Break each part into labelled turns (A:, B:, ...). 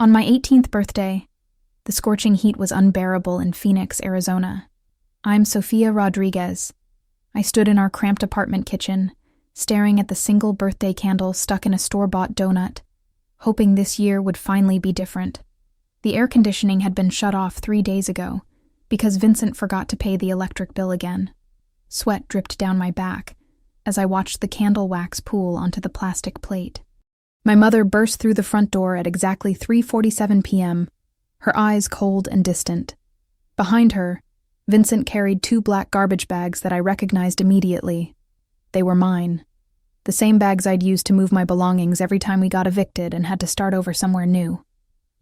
A: On my 18th birthday, the scorching heat was unbearable in Phoenix, Arizona. I'm Sofia Rodriguez. I stood in our cramped apartment kitchen, staring at the single birthday candle stuck in a store-bought donut, hoping this year would finally be different. The air conditioning had been shut off 3 days ago because Vincent forgot to pay the electric bill again. Sweat dripped down my back as I watched the candle wax pool onto the plastic plate. My mother burst through the front door at exactly 3:47 p.m., her eyes cold and distant. Behind her, Vincent carried 2 black garbage bags that I recognized immediately. They were mine. The same bags I'd used to move my belongings every time we got evicted and had to start over somewhere new.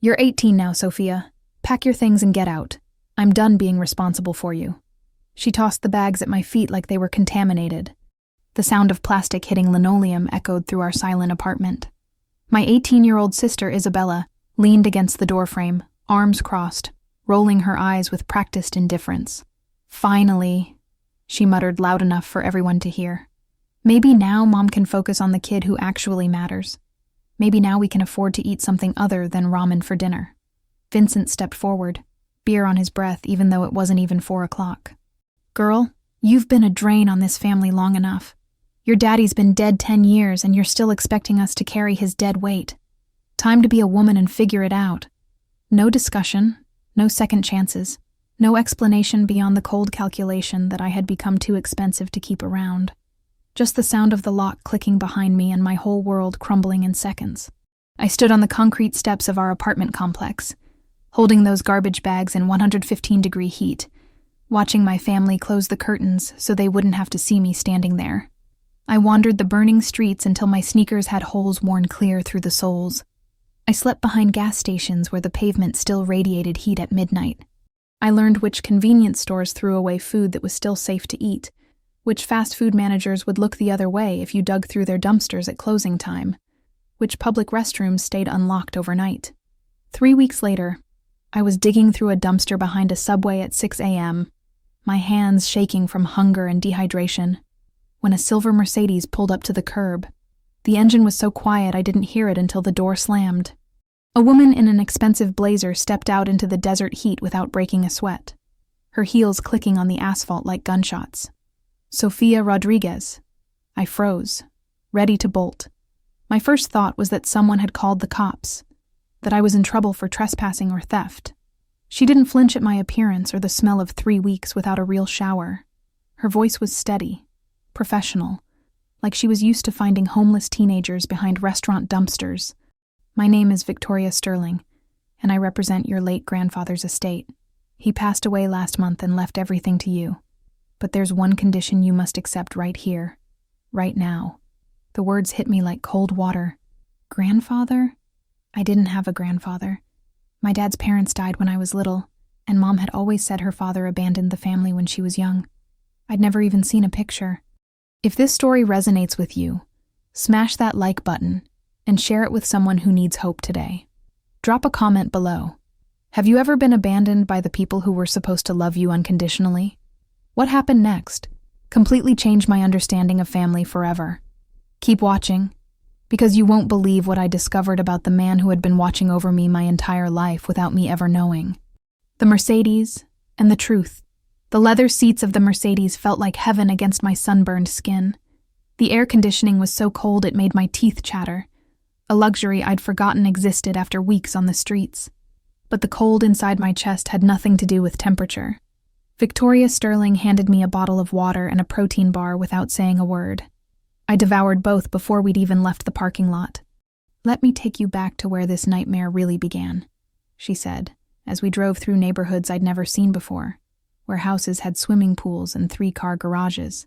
A: You're 18 now, Sophia. Pack your things and get out. I'm done being responsible for you. She tossed the bags at my feet like they were contaminated. The sound of plastic hitting linoleum echoed through our silent apartment. My 18-year-old sister, Isabella, leaned against the doorframe, arms crossed, rolling her eyes with practiced indifference. Finally, she muttered loud enough for everyone to hear. Maybe now Mom can focus on the kid who actually matters. Maybe now we can afford to eat something other than ramen for dinner. Vincent stepped forward, beer on his breath even though it wasn't even 4 o'clock. Girl, you've been a drain on this family long enough. Your daddy's been dead 10 years and you're still expecting us to carry his dead weight. Time to be a woman and figure it out. No discussion, no second chances, no explanation beyond the cold calculation that I had become too expensive to keep around. Just the sound of the lock clicking behind me and my whole world crumbling in seconds. I stood on the concrete steps of our apartment complex, holding those garbage bags in 115-degree heat, watching my family close the curtains so they wouldn't have to see me standing there. I wandered the burning streets until my sneakers had holes worn clear through the soles. I slept behind gas stations where the pavement still radiated heat at midnight. I learned which convenience stores threw away food that was still safe to eat, which fast food managers would look the other way if you dug through their dumpsters at closing time, which public restrooms stayed unlocked overnight. 3 weeks later, I was digging through a dumpster behind a Subway at 6 a.m., my hands shaking from hunger and dehydration, when a silver Mercedes pulled up to the curb. The engine was so quiet I didn't hear it until the door slammed. A woman in an expensive blazer stepped out into the desert heat without breaking a sweat, her heels clicking on the asphalt like gunshots. Sofia Rodriguez. I froze, ready to bolt. My first thought was that someone had called the cops, that I was in trouble for trespassing or theft. She didn't flinch at my appearance or the smell of 3 weeks without a real shower. Her voice was steady, professional, like she was used to finding homeless teenagers behind restaurant dumpsters. My name is Victoria Sterling, and I represent your late grandfather's estate. He passed away last month and left everything to you. But there's one condition you must accept right here, right now. The words hit me like cold water. Grandfather? I didn't have a grandfather. My dad's parents died when I was little, and Mom had always said her father abandoned the family when she was young. I'd never even seen a picture. If this story resonates with you, smash that like button and share it with someone who needs hope today. Drop a comment below. Have you ever been abandoned by the people who were supposed to love you unconditionally? What happened next? Completely changed my understanding of family forever. Keep watching, because you won't believe what I discovered about the man who had been watching over me my entire life without me ever knowing. The Mercedes and the truth. The leather seats of the Mercedes felt like heaven against my sunburned skin. The air conditioning was so cold it made my teeth chatter, a luxury I'd forgotten existed after weeks on the streets. But the cold inside my chest had nothing to do with temperature. Victoria Sterling handed me a bottle of water and a protein bar without saying a word. I devoured both before we'd even left the parking lot. Let me take you back to where this nightmare really began, she said, as we drove through neighborhoods I'd never seen before, where houses had swimming pools and 3-car garages.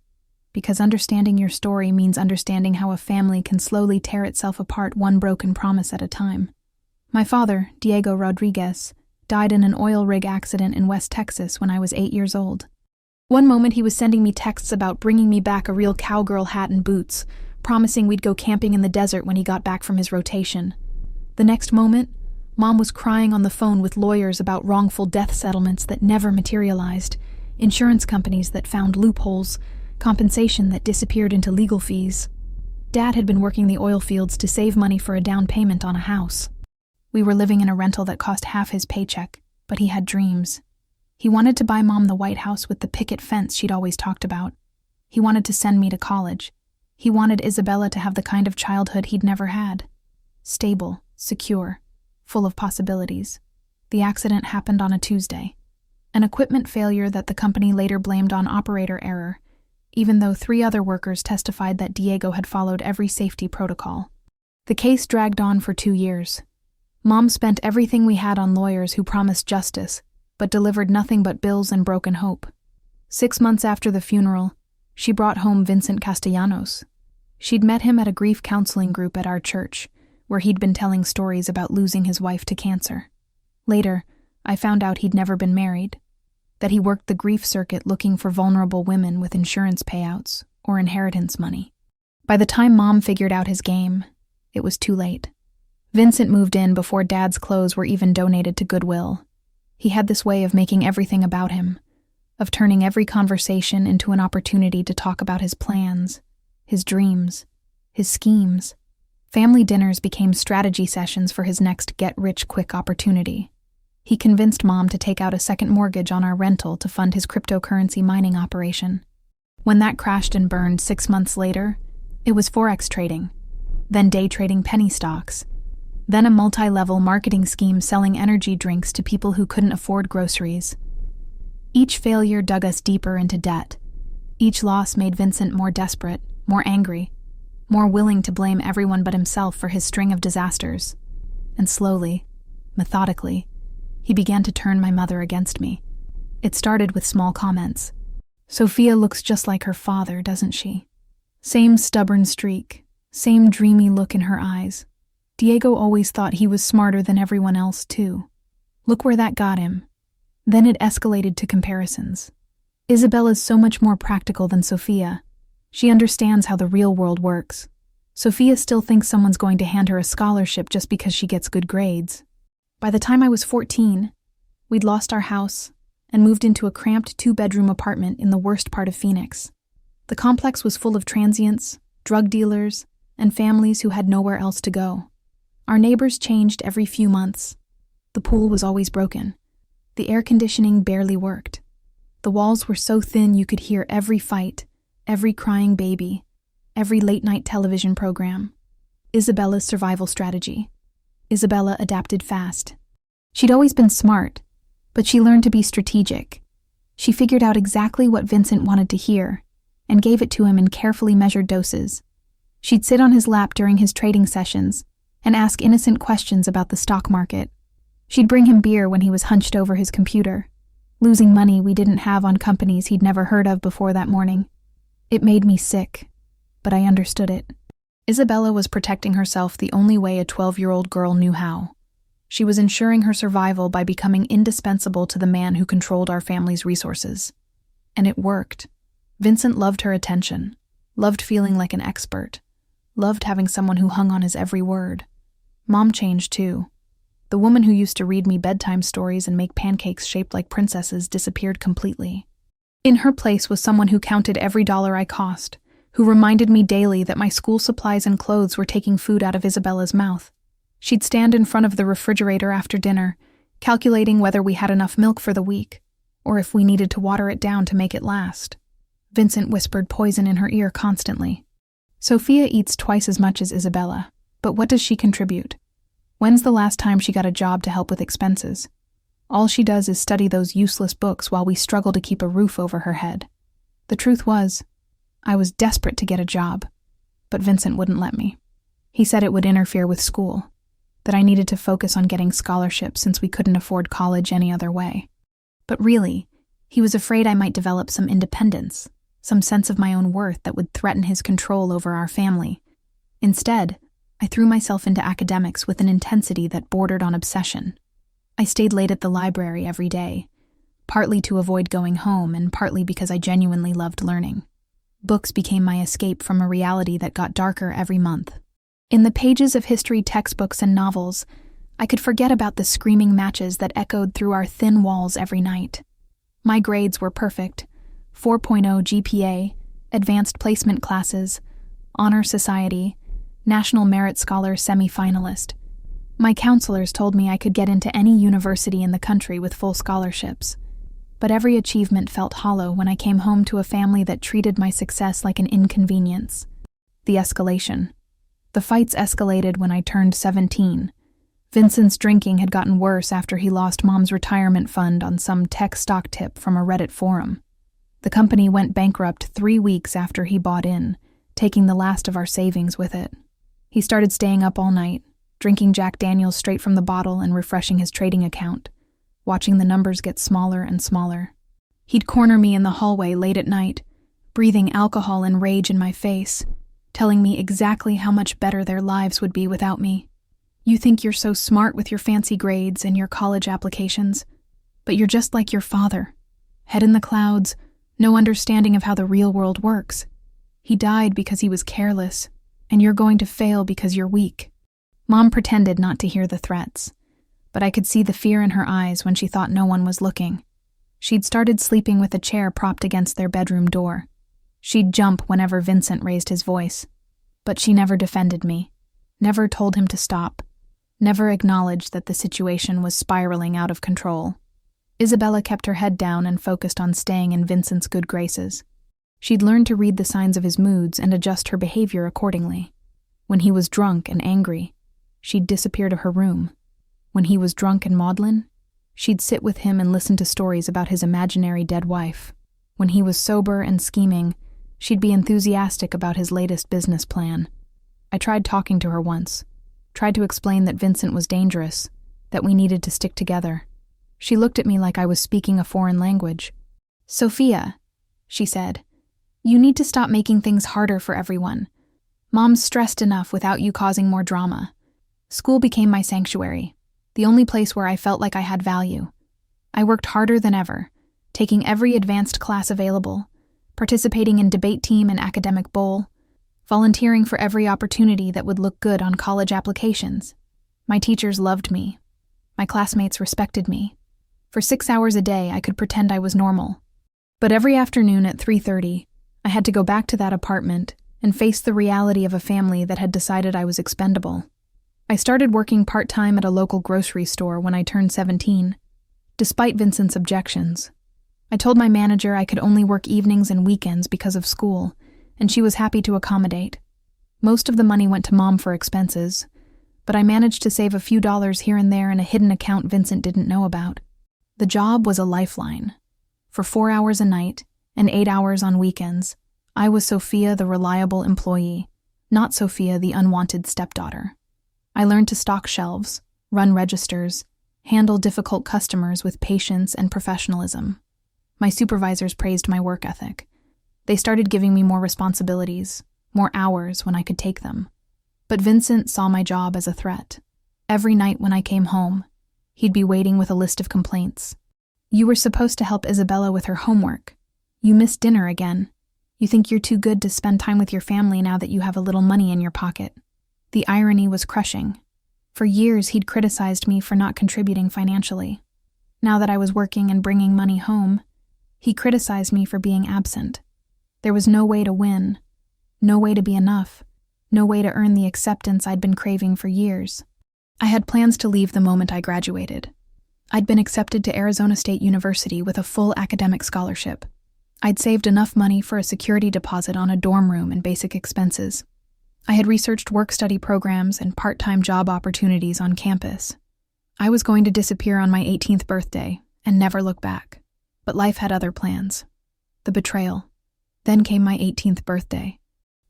A: Because understanding your story means understanding how a family can slowly tear itself apart one broken promise at a time. My father, Diego Rodriguez, died in an oil rig accident in West Texas when I was 8 years old. One moment he was sending me texts about bringing me back a real cowgirl hat and boots, promising we'd go camping in the desert when he got back from his rotation. The next moment, Mom was crying on the phone with lawyers about wrongful death settlements that never materialized, insurance companies that found loopholes, compensation that disappeared into legal fees. Dad had been working the oil fields to save money for a down payment on a house. We were living in a rental that cost half his paycheck, but he had dreams. He wanted to buy Mom the White House with the picket fence she'd always talked about. He wanted to send me to college. He wanted Isabella to have the kind of childhood he'd never had. Stable, secure, full of possibilities. The accident happened on a Tuesday. An equipment failure that the company later blamed on operator error, even though 3 other workers testified that Diego had followed every safety protocol. The case dragged on for 2 years. Mom spent everything we had on lawyers who promised justice, but delivered nothing but bills and broken hope. 6 months after the funeral, she brought home Vincent Castellanos. She'd met him at a grief counseling group at our church, where he'd been telling stories about losing his wife to cancer. Later, I found out he'd never been married, that he worked the grief circuit looking for vulnerable women with insurance payouts or inheritance money. By the time Mom figured out his game, it was too late. Vincent moved in before Dad's clothes were even donated to Goodwill. He had this way of making everything about him, of turning every conversation into an opportunity to talk about his plans, his dreams, his schemes. Family dinners became strategy sessions for his next get-rich-quick opportunity. He convinced Mom to take out a second mortgage on our rental to fund his cryptocurrency mining operation. When that crashed and burned 6 months later, it was Forex trading, then day trading penny stocks, then a multi-level marketing scheme selling energy drinks to people who couldn't afford groceries. Each failure dug us deeper into debt. Each loss made Vincent more desperate, more angry, more willing to blame everyone but himself for his string of disasters. And slowly, methodically, he began to turn my mother against me. It started with small comments. "Sophia looks just like her father, doesn't she? Same stubborn streak, same dreamy look in her eyes. Diego always thought he was smarter than everyone else, too. Look where that got him." Then it escalated to comparisons. "Isabella's so much more practical than Sophia. She understands how the real world works. Sophia still thinks someone's going to hand her a scholarship just because she gets good grades." By the time I was 14, we'd lost our house and moved into a cramped 2-bedroom apartment in the worst part of Phoenix. The complex was full of transients, drug dealers, and families who had nowhere else to go. Our neighbors changed every few months. The pool was always broken. The air conditioning barely worked. The walls were so thin you could hear every fight, every crying baby, every late-night television program. Isabella's survival strategy. Isabella adapted fast. She'd always been smart, but she learned to be strategic. She figured out exactly what Vincent wanted to hear and gave it to him in carefully measured doses. She'd sit on his lap during his trading sessions and ask innocent questions about the stock market. She'd bring him beer when he was hunched over his computer, losing money we didn't have on companies he'd never heard of before that morning. It made me sick, but I understood it. Isabella was protecting herself the only way a 12-year-old girl knew how. She was ensuring her survival by becoming indispensable to the man who controlled our family's resources. And it worked. Vincent loved her attention, loved feeling like an expert, loved having someone who hung on his every word. Mom changed too. The woman who used to read me bedtime stories and make pancakes shaped like princesses disappeared completely. In her place was someone who counted every dollar I cost, who reminded me daily that my school supplies and clothes were taking food out of Isabella's mouth. She'd stand in front of the refrigerator after dinner, calculating whether we had enough milk for the week, or if we needed to water it down to make it last. Vincent whispered poison in her ear constantly. "Sophia eats twice as much as Isabella, but what does she contribute? When's the last time she got a job to help with expenses? All she does is study those useless books while we struggle to keep a roof over her head." The truth was, I was desperate to get a job, but Vincent wouldn't let me. He said it would interfere with school, that I needed to focus on getting scholarships since we couldn't afford college any other way. But really, he was afraid I might develop some independence, some sense of my own worth that would threaten his control over our family. Instead, I threw myself into academics with an intensity that bordered on obsession. I stayed late at the library every day, partly to avoid going home and partly because I genuinely loved learning. Books became my escape from a reality that got darker every month. In the pages of history textbooks and novels, I could forget about the screaming matches that echoed through our thin walls every night. My grades were perfect: 4.0 GPA, advanced placement classes, honor society, National Merit Scholar semi-finalist. My counselors told me I could get into any university in the country with full scholarships, but every achievement felt hollow when I came home to a family that treated my success like an inconvenience. The escalation. The fights escalated when I turned 17. Vincent's drinking had gotten worse after he lost Mom's retirement fund on some tech stock tip from a Reddit forum. The company went bankrupt 3 weeks after he bought in, taking the last of our savings with it. He started staying up all night, drinking Jack Daniels straight from the bottle and refreshing his trading account, watching the numbers get smaller and smaller. He'd corner me in the hallway late at night, breathing alcohol and rage in my face, telling me exactly how much better their lives would be without me. You think you're so smart with your fancy grades and your college applications, but you're just like your father. Head in the clouds, no understanding of how the real world works. He died because he was careless, and you're going to fail because you're weak. Mom pretended not to hear the threats, but I could see the fear in her eyes when she thought no one was looking. She'd started sleeping with a chair propped against their bedroom door. She'd jump whenever Vincent raised his voice, but she never defended me, never told him to stop, never acknowledged that the situation was spiraling out of control. Isabella kept her head down and focused on staying in Vincent's good graces. She'd learned to read the signs of his moods and adjust her behavior accordingly. When he was drunk and angry, she'd disappear to her room. When he was drunk and maudlin, she'd sit with him and listen to stories about his imaginary dead wife. When he was sober and scheming, she'd be enthusiastic about his latest business plan. I tried talking to her once, tried to explain that Vincent was dangerous, that we needed to stick together. She looked at me like I was speaking a foreign language. "Sophia," she said, "you need to stop making things harder for everyone. Mom's stressed enough without you causing more drama." School became my sanctuary, the only place where I felt like I had value. I worked harder than ever, taking every advanced class available, participating in debate team and academic bowl, volunteering for every opportunity that would look good on college applications. My teachers loved me. My classmates respected me. For 6 hours a day, I could pretend I was normal. But every afternoon at 3:30, I had to go back to that apartment and face the reality of a family that had decided I was expendable. I started working part-time at a local grocery store when I turned 17, despite Vincent's objections. I told my manager I could only work evenings and weekends because of school, and she was happy to accommodate. Most of the money went to Mom for expenses, but I managed to save a few dollars here and there in a hidden account Vincent didn't know about. The job was a lifeline. For 4 hours a night and 8 hours on weekends, I was Sophia, the reliable employee, not Sophia, the unwanted stepdaughter. I learned to stock shelves, run registers, handle difficult customers with patience and professionalism. My supervisors praised my work ethic. They started giving me more responsibilities, more hours when I could take them. But Vincent saw my job as a threat. Every night when I came home, he'd be waiting with a list of complaints. "You were supposed to help Isabella with her homework. You missed dinner again. You think you're too good to spend time with your family now that you have a little money in your pocket." The irony was crushing. For years, he'd criticized me for not contributing financially. Now that I was working and bringing money home, he criticized me for being absent. There was no way to win, no way to be enough, no way to earn the acceptance I'd been craving for years. I had plans to leave the moment I graduated. I'd been accepted to Arizona State University with a full academic scholarship. I'd saved enough money for a security deposit on a dorm room and basic expenses. I had researched work-study programs and part-time job opportunities on campus. I was going to disappear on my 18th birthday and never look back. But life had other plans. The betrayal. Then came my 18th birthday.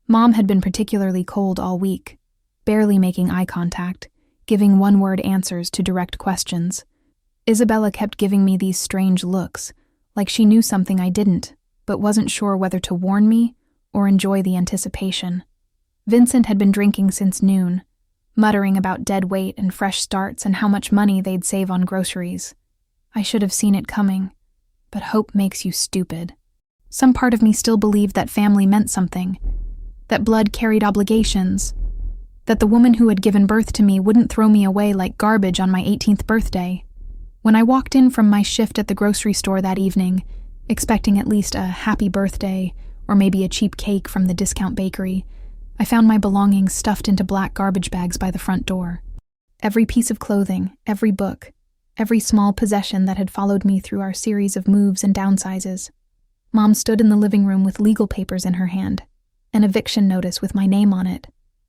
A: Mom had been particularly cold all week, barely making eye contact, giving one-word answers to direct questions. Isabella kept giving me these strange looks, like she knew something I didn't, but wasn't sure whether to warn me or enjoy the anticipation. Vincent had been drinking since noon, muttering about dead weight and fresh starts and how much money they'd save on groceries. I should have seen it coming, but hope makes you stupid. Some part of me still believed that family meant something, that blood carried obligations, that the woman who had given birth to me wouldn't throw me away like garbage on my 18th birthday. When I walked in from my shift at the grocery store that evening, expecting at least a happy birthday or maybe a cheap cake from the discount bakery, I found my belongings stuffed into black garbage bags by the front door. Every piece of clothing, every book, every small possession that had followed me through our series of moves and downsizes. Mom stood in the living room with legal papers in her hand, an eviction notice with my name on it,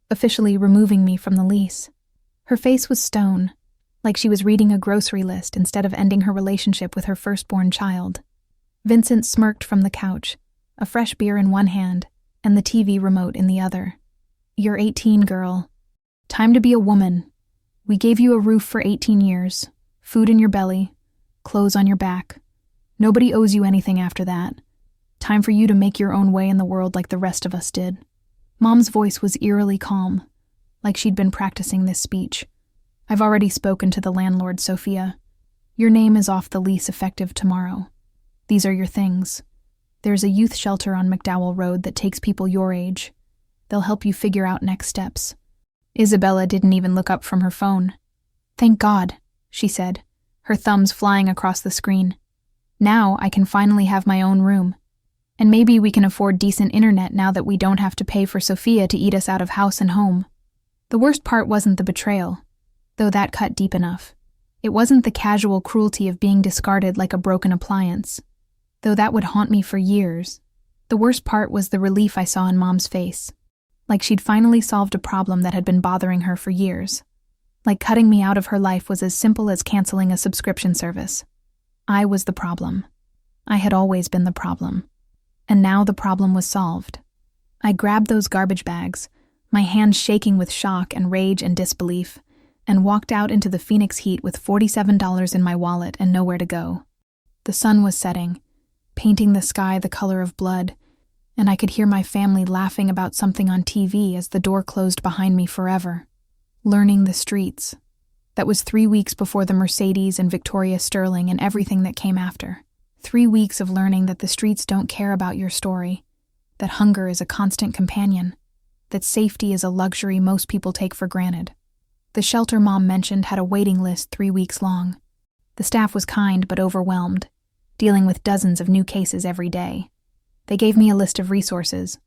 A: officially removing me from the lease. Her face was stone, like she was reading a grocery list instead of ending her relationship with her firstborn child. Vincent smirked from the couch, a fresh beer in one hand and the TV remote in the other. "You're 18, girl. Time to be a woman. We gave you a roof for 18 years, food in your belly, clothes on your back. Nobody owes you anything after that. Time for you to make your own way in the world like the rest of us did." Mom's voice was eerily calm, like she'd been practicing this speech. "I've already spoken to the landlord, Sophia. Your name is off the lease effective tomorrow. These are your things. There's a youth shelter on McDowell Road that takes people your age. They'll help you figure out next steps." Isabella didn't even look up from her phone. "Thank God," she said, her thumbs flying across the screen. "Now I can finally have my own room. And maybe we can afford decent internet now that we don't have to pay for Sophia to eat us out of house and home." The worst part wasn't the betrayal, though that cut deep enough. It wasn't the casual cruelty of being discarded like a broken appliance, though that would haunt me for years. The worst part was the relief I saw in Mom's face, like she'd finally solved a problem that had been bothering her for years. Like cutting me out of her life was as simple as canceling a subscription service. I was the problem. I had always been the problem. And now the problem was solved. I grabbed those garbage bags, my hands shaking with shock and rage and disbelief, and walked out into the Phoenix heat with $47 in my wallet and nowhere to go. The sun was setting, painting the sky the color of blood, and I could hear my family laughing about something on TV as the door closed behind me forever. Learning the streets. That was 3 weeks before the Mercedes and Victoria Sterling and everything that came after. 3 weeks of learning that the streets don't care about your story, that hunger is a constant companion, that safety is a luxury most people take for granted. The shelter Mom mentioned had a waiting list 3 weeks long. The staff was kind but overwhelmed, dealing with dozens of new cases every day. They gave me a list of resources: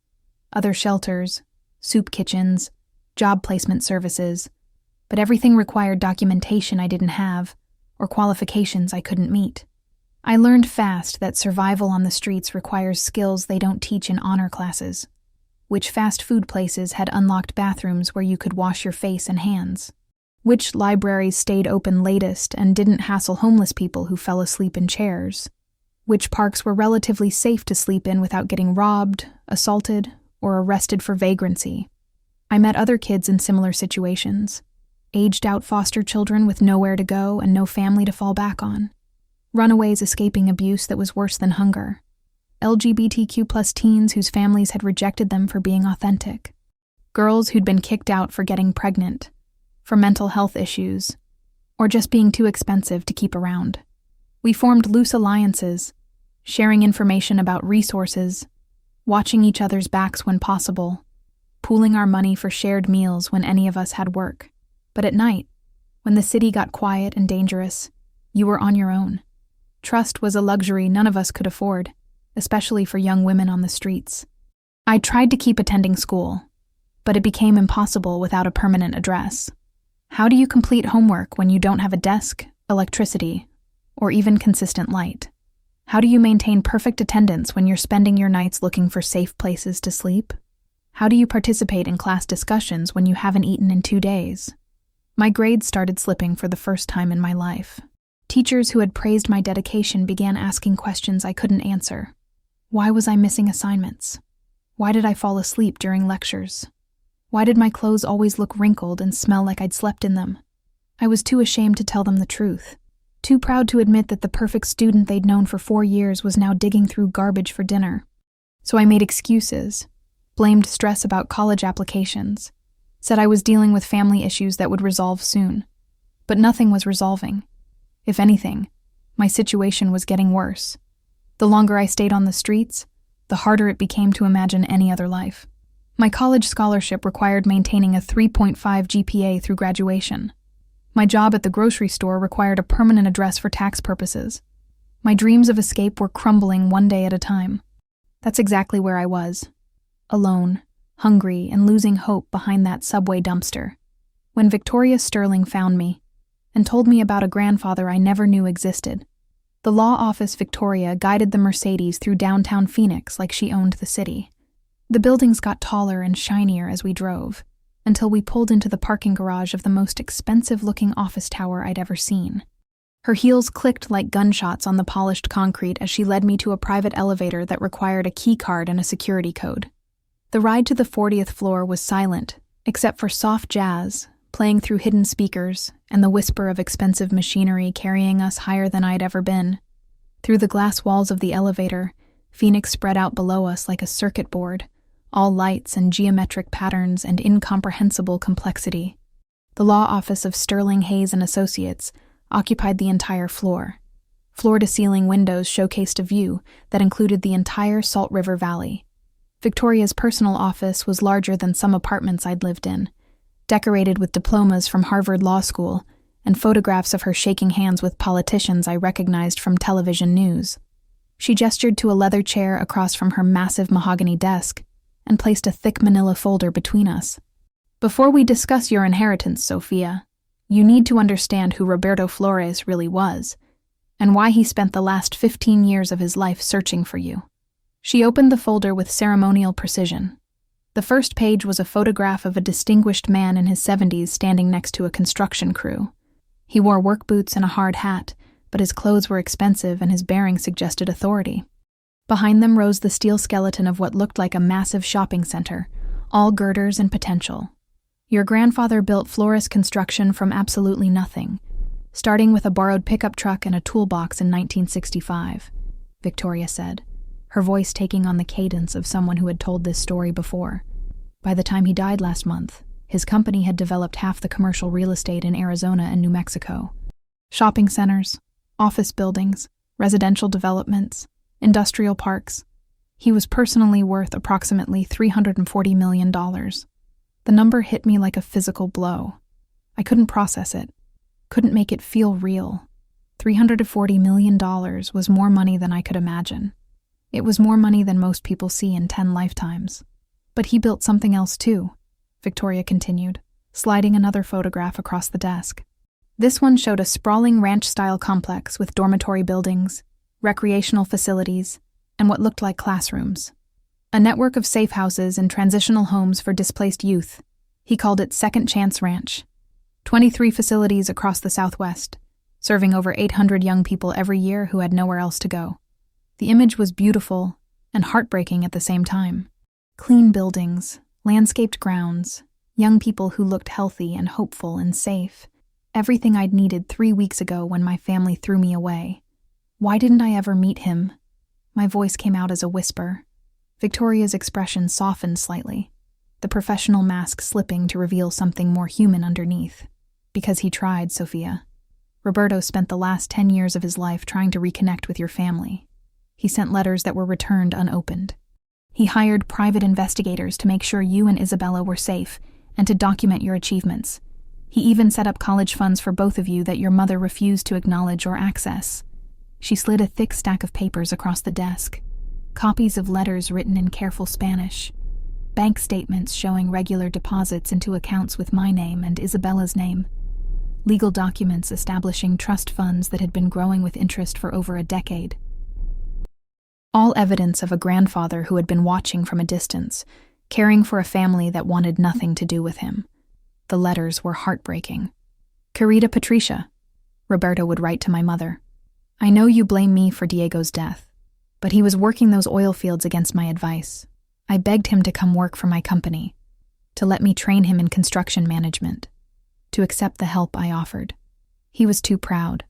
A: other shelters, soup kitchens, job placement services, but everything required documentation I didn't have or qualifications I couldn't meet. I learned fast that survival on the streets requires skills they don't teach in honor classes, which fast food places had unlocked bathrooms where you could wash your face and hands, which libraries stayed open latest and didn't hassle homeless people who fell asleep in chairs, which parks were relatively safe to sleep in without getting robbed, assaulted, or arrested for vagrancy. I met other kids in similar situations, aged-out foster children with nowhere to go and no family to fall back on, runaways escaping abuse that was worse than hunger, LGBTQ+ teens whose families had rejected them for being authentic, girls who'd been kicked out for getting pregnant, for mental health issues, or just being too expensive to keep around. We formed loose alliances, sharing information about resources, watching each other's backs when possible, pooling our money for shared meals when any of us had work. But at night, when the city got quiet and dangerous, you were on your own. Trust was a luxury none of us could afford, especially for young women on the streets. I tried to keep attending school, but it became impossible without a permanent address. How do you complete homework when you don't have a desk, electricity, or even consistent light? How do you maintain perfect attendance when you're spending your nights looking for safe places to sleep? How do you participate in class discussions when you haven't eaten in 2 days? My grades started slipping for the first time in my life. Teachers who had praised my dedication began asking questions I couldn't answer. Why was I missing assignments? Why did I fall asleep during lectures? Why did my clothes always look wrinkled and smell like I'd slept in them? I was too ashamed to tell them the truth, too proud to admit that the perfect student they'd known for 4 years was now digging through garbage for dinner. So I made excuses, blamed stress about college applications, said I was dealing with family issues that would resolve soon. But nothing was resolving. If anything, my situation was getting worse. The longer I stayed on the streets, the harder it became to imagine any other life. My college scholarship required maintaining a 3.5 GPA through graduation. My job at the grocery store required a permanent address for tax purposes. My dreams of escape were crumbling one day at a time. That's exactly where I was. Alone, hungry, and losing hope behind that subway dumpster. when Victoria Sterling found me and told me about a grandfather I never knew existed. The law office Victoria guided the Mercedes through downtown Phoenix like she owned the city. The buildings got taller and shinier as we drove, until we pulled into the parking garage of the most expensive-looking office tower I'd ever seen. Her heels clicked like gunshots on the polished concrete as she led me to a private elevator that required a key card and a security code. The ride to the 40th floor was silent, except for soft jazz, playing through hidden speakers, and the whisper of expensive machinery carrying us higher than I'd ever been. Through the glass walls of the elevator, Phoenix spread out below us like a circuit board, all lights and geometric patterns and incomprehensible complexity. The law office of Sterling Hayes and Associates occupied the entire floor. Floor-to-ceiling windows showcased a view that included the entire Salt River Valley. Victoria's personal office was larger than some apartments I'd lived in, decorated with diplomas from Harvard Law School and photographs of her shaking hands with politicians I recognized from television news. She gestured to a leather chair across from her massive mahogany desk and placed a thick manila folder between us. "Before we discuss your inheritance, Sophia, you need to understand who Roberto Flores really was, and why he spent the last 15 years of his life searching for you." She opened the folder with ceremonial precision. The first page was a photograph of a distinguished man in his 70s standing next to a construction crew. He wore work boots and a hard hat, but his clothes were expensive and his bearing suggested authority. Behind them rose the steel skeleton of what looked like a massive shopping center, all girders and potential. "Your grandfather built Flores Construction from absolutely nothing, starting with a borrowed pickup truck and a toolbox in 1965, Victoria said, her voice taking on the cadence of someone who had told this story before. By the time he died last month, his company had developed half the commercial real estate in Arizona and New Mexico. Shopping centers, office buildings, residential developments, industrial parks. He was personally worth approximately $340 million. The number hit me like a physical blow. I couldn't process it, couldn't make it feel real. $340 million was more money than I could imagine. It was more money than most people see in 10 lifetimes. But he built something else too, Victoria continued, sliding another photograph across the desk. This one showed a sprawling ranch-style complex with dormitory buildings, recreational facilities, and what looked like classrooms. A network of safe houses and transitional homes for displaced youth. He called it Second Chance Ranch. 23 facilities across the Southwest, serving over 800 young people every year who had nowhere else to go. The image was beautiful and heartbreaking at the same time. Clean buildings, landscaped grounds, young people who looked healthy and hopeful and safe. Everything I'd needed 3 weeks ago when my family threw me away. Why didn't I ever meet him? My voice came out as a whisper. Victoria's expression softened slightly, the professional mask slipping to reveal something more human underneath. Because he tried, Sophia. Roberto spent the last 10 years of his life trying to reconnect with your family. He sent letters that were returned unopened. He hired private investigators to make sure you and Isabella were safe and to document your achievements. He even set up college funds for both of you that your mother refused to acknowledge or access. She slid a thick stack of papers across the desk, copies of letters written in careful Spanish, bank statements showing regular deposits into accounts with my name and Isabella's name, legal documents establishing trust funds that had been growing with interest for over a decade. All evidence of a grandfather who had been watching from a distance, caring for a family that wanted nothing to do with him. The letters were heartbreaking. "Querida Patricia," Roberto would write to my mother, "I know you blame me for Diego's death, but he was working those oil fields against my advice. I begged him to come work for my company, to let me train him in construction management, to accept the help I offered. He was too proud,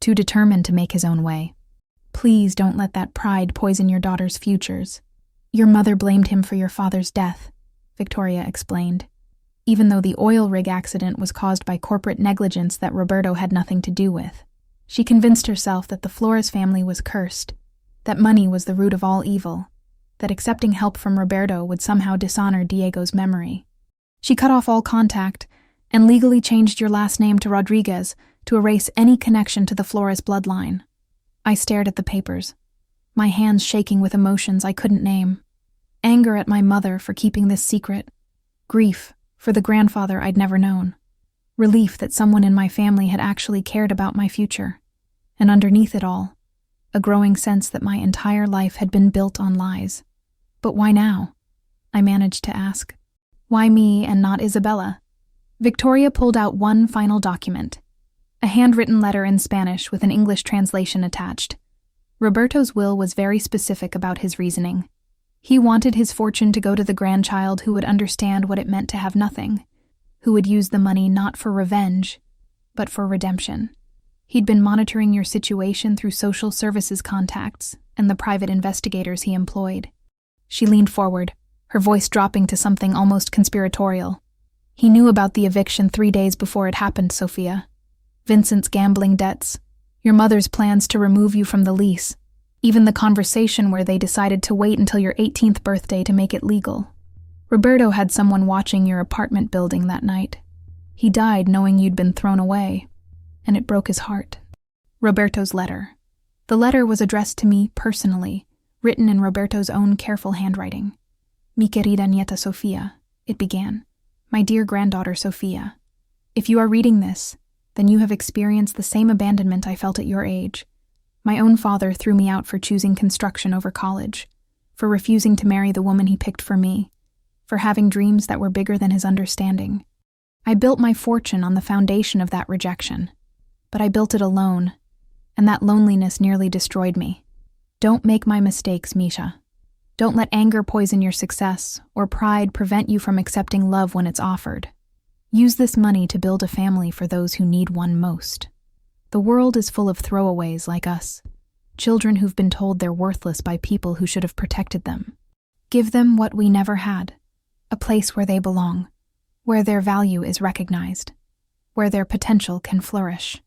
A: too determined to make his own way. Please don't let that pride poison your daughter's futures. Your mother blamed him for your father's death," Victoria explained, even though the oil rig accident was caused by corporate negligence that Roberto had nothing to do with. She convinced herself that the Flores family was cursed, that money was the root of all evil, that accepting help from Roberto would somehow dishonor Diego's memory. She cut off all contact and legally changed your last name to Rodriguez to erase any connection to the Flores bloodline. I stared at the papers, my hands shaking with emotions I couldn't name. Anger at my mother for keeping this secret. Grief for the grandfather I'd never known. relief that someone in my family had actually cared about my future, and underneath it all, a growing sense that my entire life had been built on lies. But why now? I managed to ask. Why me and not Isabella? Victoria pulled out one final document, a handwritten letter in Spanish with an English translation attached. Roberto's will was very specific about his reasoning. He wanted his fortune to go to the grandchild who would understand what it meant to have nothing, who would use the money not for revenge, but for redemption. He'd been monitoring your situation through social services contacts and the private investigators he employed. She leaned forward, her voice dropping to something almost conspiratorial. He knew about the eviction 3 days before it happened, Sophia. Vincent's gambling debts, your mother's plans to remove you from the lease, even the conversation where they decided to wait until your 18th birthday to make it legal. Roberto had someone watching your apartment building that night. He died knowing you'd been thrown away, and it broke his heart. Roberto's letter. The letter was addressed to me personally, written in Roberto's own careful handwriting. Mi querida nieta Sofía, it began. My dear granddaughter Sofía, if you are reading this, then you have experienced the same abandonment I felt at your age. My own father threw me out for choosing construction over college, for refusing to marry the woman he picked for me, for having dreams that were bigger than his understanding. I built my fortune on the foundation of that rejection, but I built it alone, and that loneliness nearly destroyed me. Don't make my mistakes, Misha. Don't let anger poison your success or pride prevent you from accepting love when it's offered. Use this money to build a family for those who need one most. The world is full of throwaways like us, children who've been told they're worthless by people who should have protected them. Give them what we never had, a place where they belong, where their value is recognized, where their potential can flourish.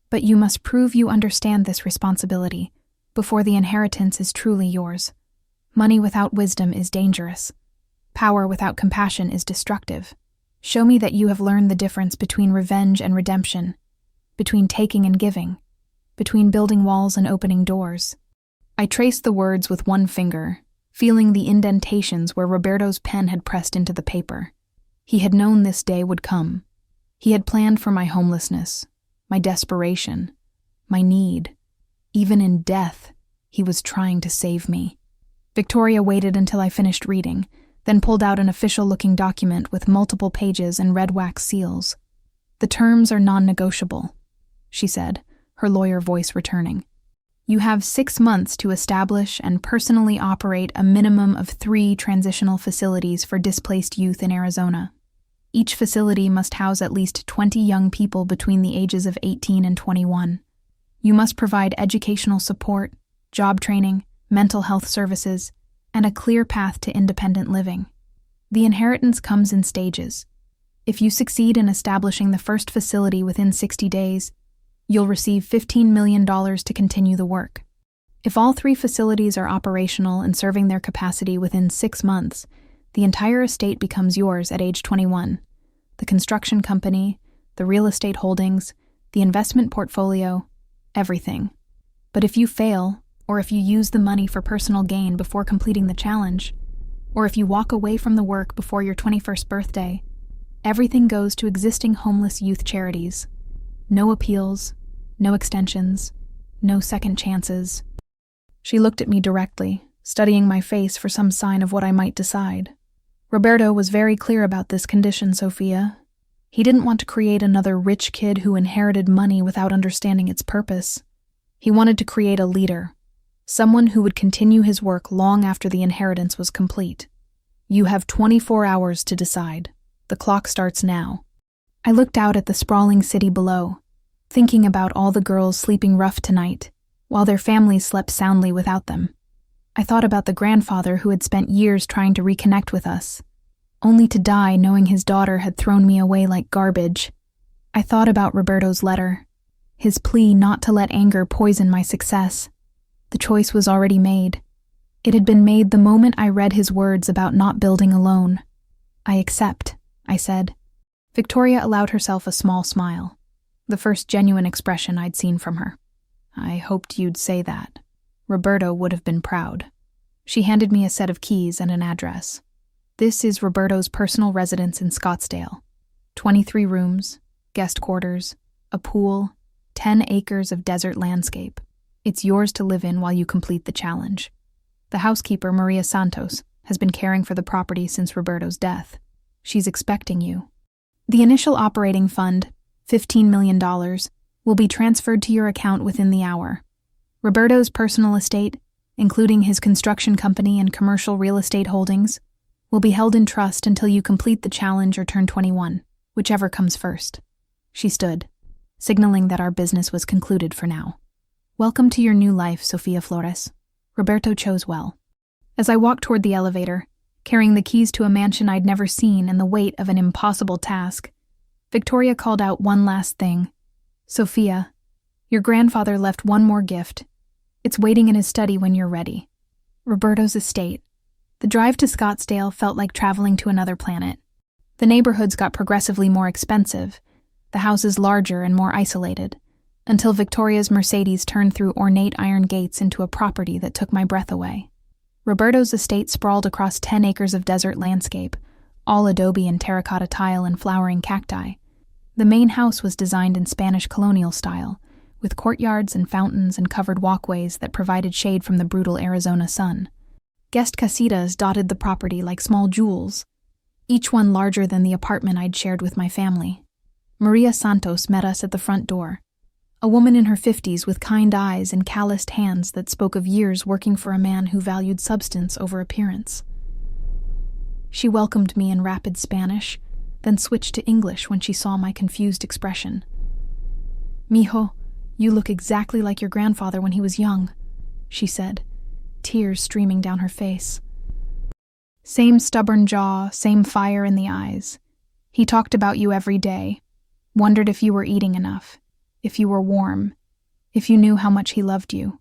A: But you must prove you understand this responsibility before the inheritance is truly yours. Money without wisdom is dangerous. Power without compassion is destructive. Show me that you have learned the difference between revenge and redemption, between taking and giving, between building walls and opening doors. I traced the words with one finger, feeling the indentations where Roberto's pen had pressed into the paper. He had known this day would come. He had planned for my homelessness, my desperation, my need. Even in death, he was trying to save me. Victoria waited until I finished reading, then pulled out an official-looking document with multiple pages and red wax seals. The terms are non-negotiable, she said, her lawyer voice returning. You have 6 months to establish and personally operate a minimum of 3 transitional facilities for displaced youth in Arizona. Each facility must house at least 20 young people between the ages of 18 and 21. You must provide educational support, job training, mental health services, and a clear path to independent living. The inheritance comes in stages. If you succeed in establishing the first facility within 60 days, you'll receive $15 million to continue the work. If all 3 facilities are operational and serving their capacity within 6 months, the entire estate becomes yours at age 21. The construction company, the real estate holdings, the investment portfolio, everything. But if you fail, or if you use the money for personal gain before completing the challenge, or if you walk away from the work before your 21st birthday, everything goes to existing homeless youth charities. No appeals, no extensions, no second chances. She looked at me directly, studying my face for some sign of what I might decide. Roberto was very clear about this condition, Sophia. He didn't want to create another rich kid who inherited money without understanding its purpose. He wanted to create a leader, someone who would continue his work long after the inheritance was complete. You have 24 hours to decide. The clock starts now. I looked out at the sprawling city below, thinking about all the girls sleeping rough tonight, while their families slept soundly without them. I thought about the grandfather who had spent years trying to reconnect with us, only to die knowing his daughter had thrown me away like garbage. I thought about Roberto's letter, his plea not to let anger poison my success. The choice was already made. It had been made the moment I read his words about not building alone. I accept, I said. Victoria allowed herself a small smile, the first genuine expression I'd seen from her. I hoped you'd say that. Roberto would have been proud. She handed me a set of keys and an address. This is Roberto's personal residence in Scottsdale. 23 rooms, guest quarters, a pool, 10 acres of desert landscape. It's yours to live in while you complete the challenge. The housekeeper, Maria Santos, has been caring for the property since Roberto's death. She's expecting you. The initial operating fund, $15 million, will be transferred to your account within the hour. Roberto's personal estate, including his construction company and commercial real estate holdings, will be held in trust until you complete the challenge or turn 21, whichever comes first. She stood, signaling that our business was concluded for now. Welcome to your new life, Sofia Flores. Roberto chose well. As I walked toward the elevator, carrying the keys to a mansion I'd never seen and the weight of an impossible task, Victoria called out one last thing. Sofia, your grandfather left one more gift. It's waiting in his study when you're ready. Roberto's estate. The drive to Scottsdale felt like traveling to another planet. The neighborhoods got progressively more expensive, the houses larger and more isolated, until Victoria's Mercedes turned through ornate iron gates into a property that took my breath away. Roberto's estate sprawled across 10 acres of desert landscape, all adobe and terracotta tile and flowering cacti. The main house was designed in Spanish colonial style, with courtyards and fountains and covered walkways that provided shade from the brutal Arizona sun. Guest casitas dotted the property like small jewels, each one larger than the apartment I'd shared with my family. Maria Santos met us at the front door, a woman in her 50s with kind eyes and calloused hands that spoke of years working for a man who valued substance over appearance. She welcomed me in rapid Spanish, then switched to English when she saw my confused expression. "Mijo, you look exactly like your grandfather when he was young," she said, tears streaming down her face. Same stubborn jaw, same fire in the eyes. He talked about you every day, wondered if you were eating enough, if you were warm, if you knew how much he loved you.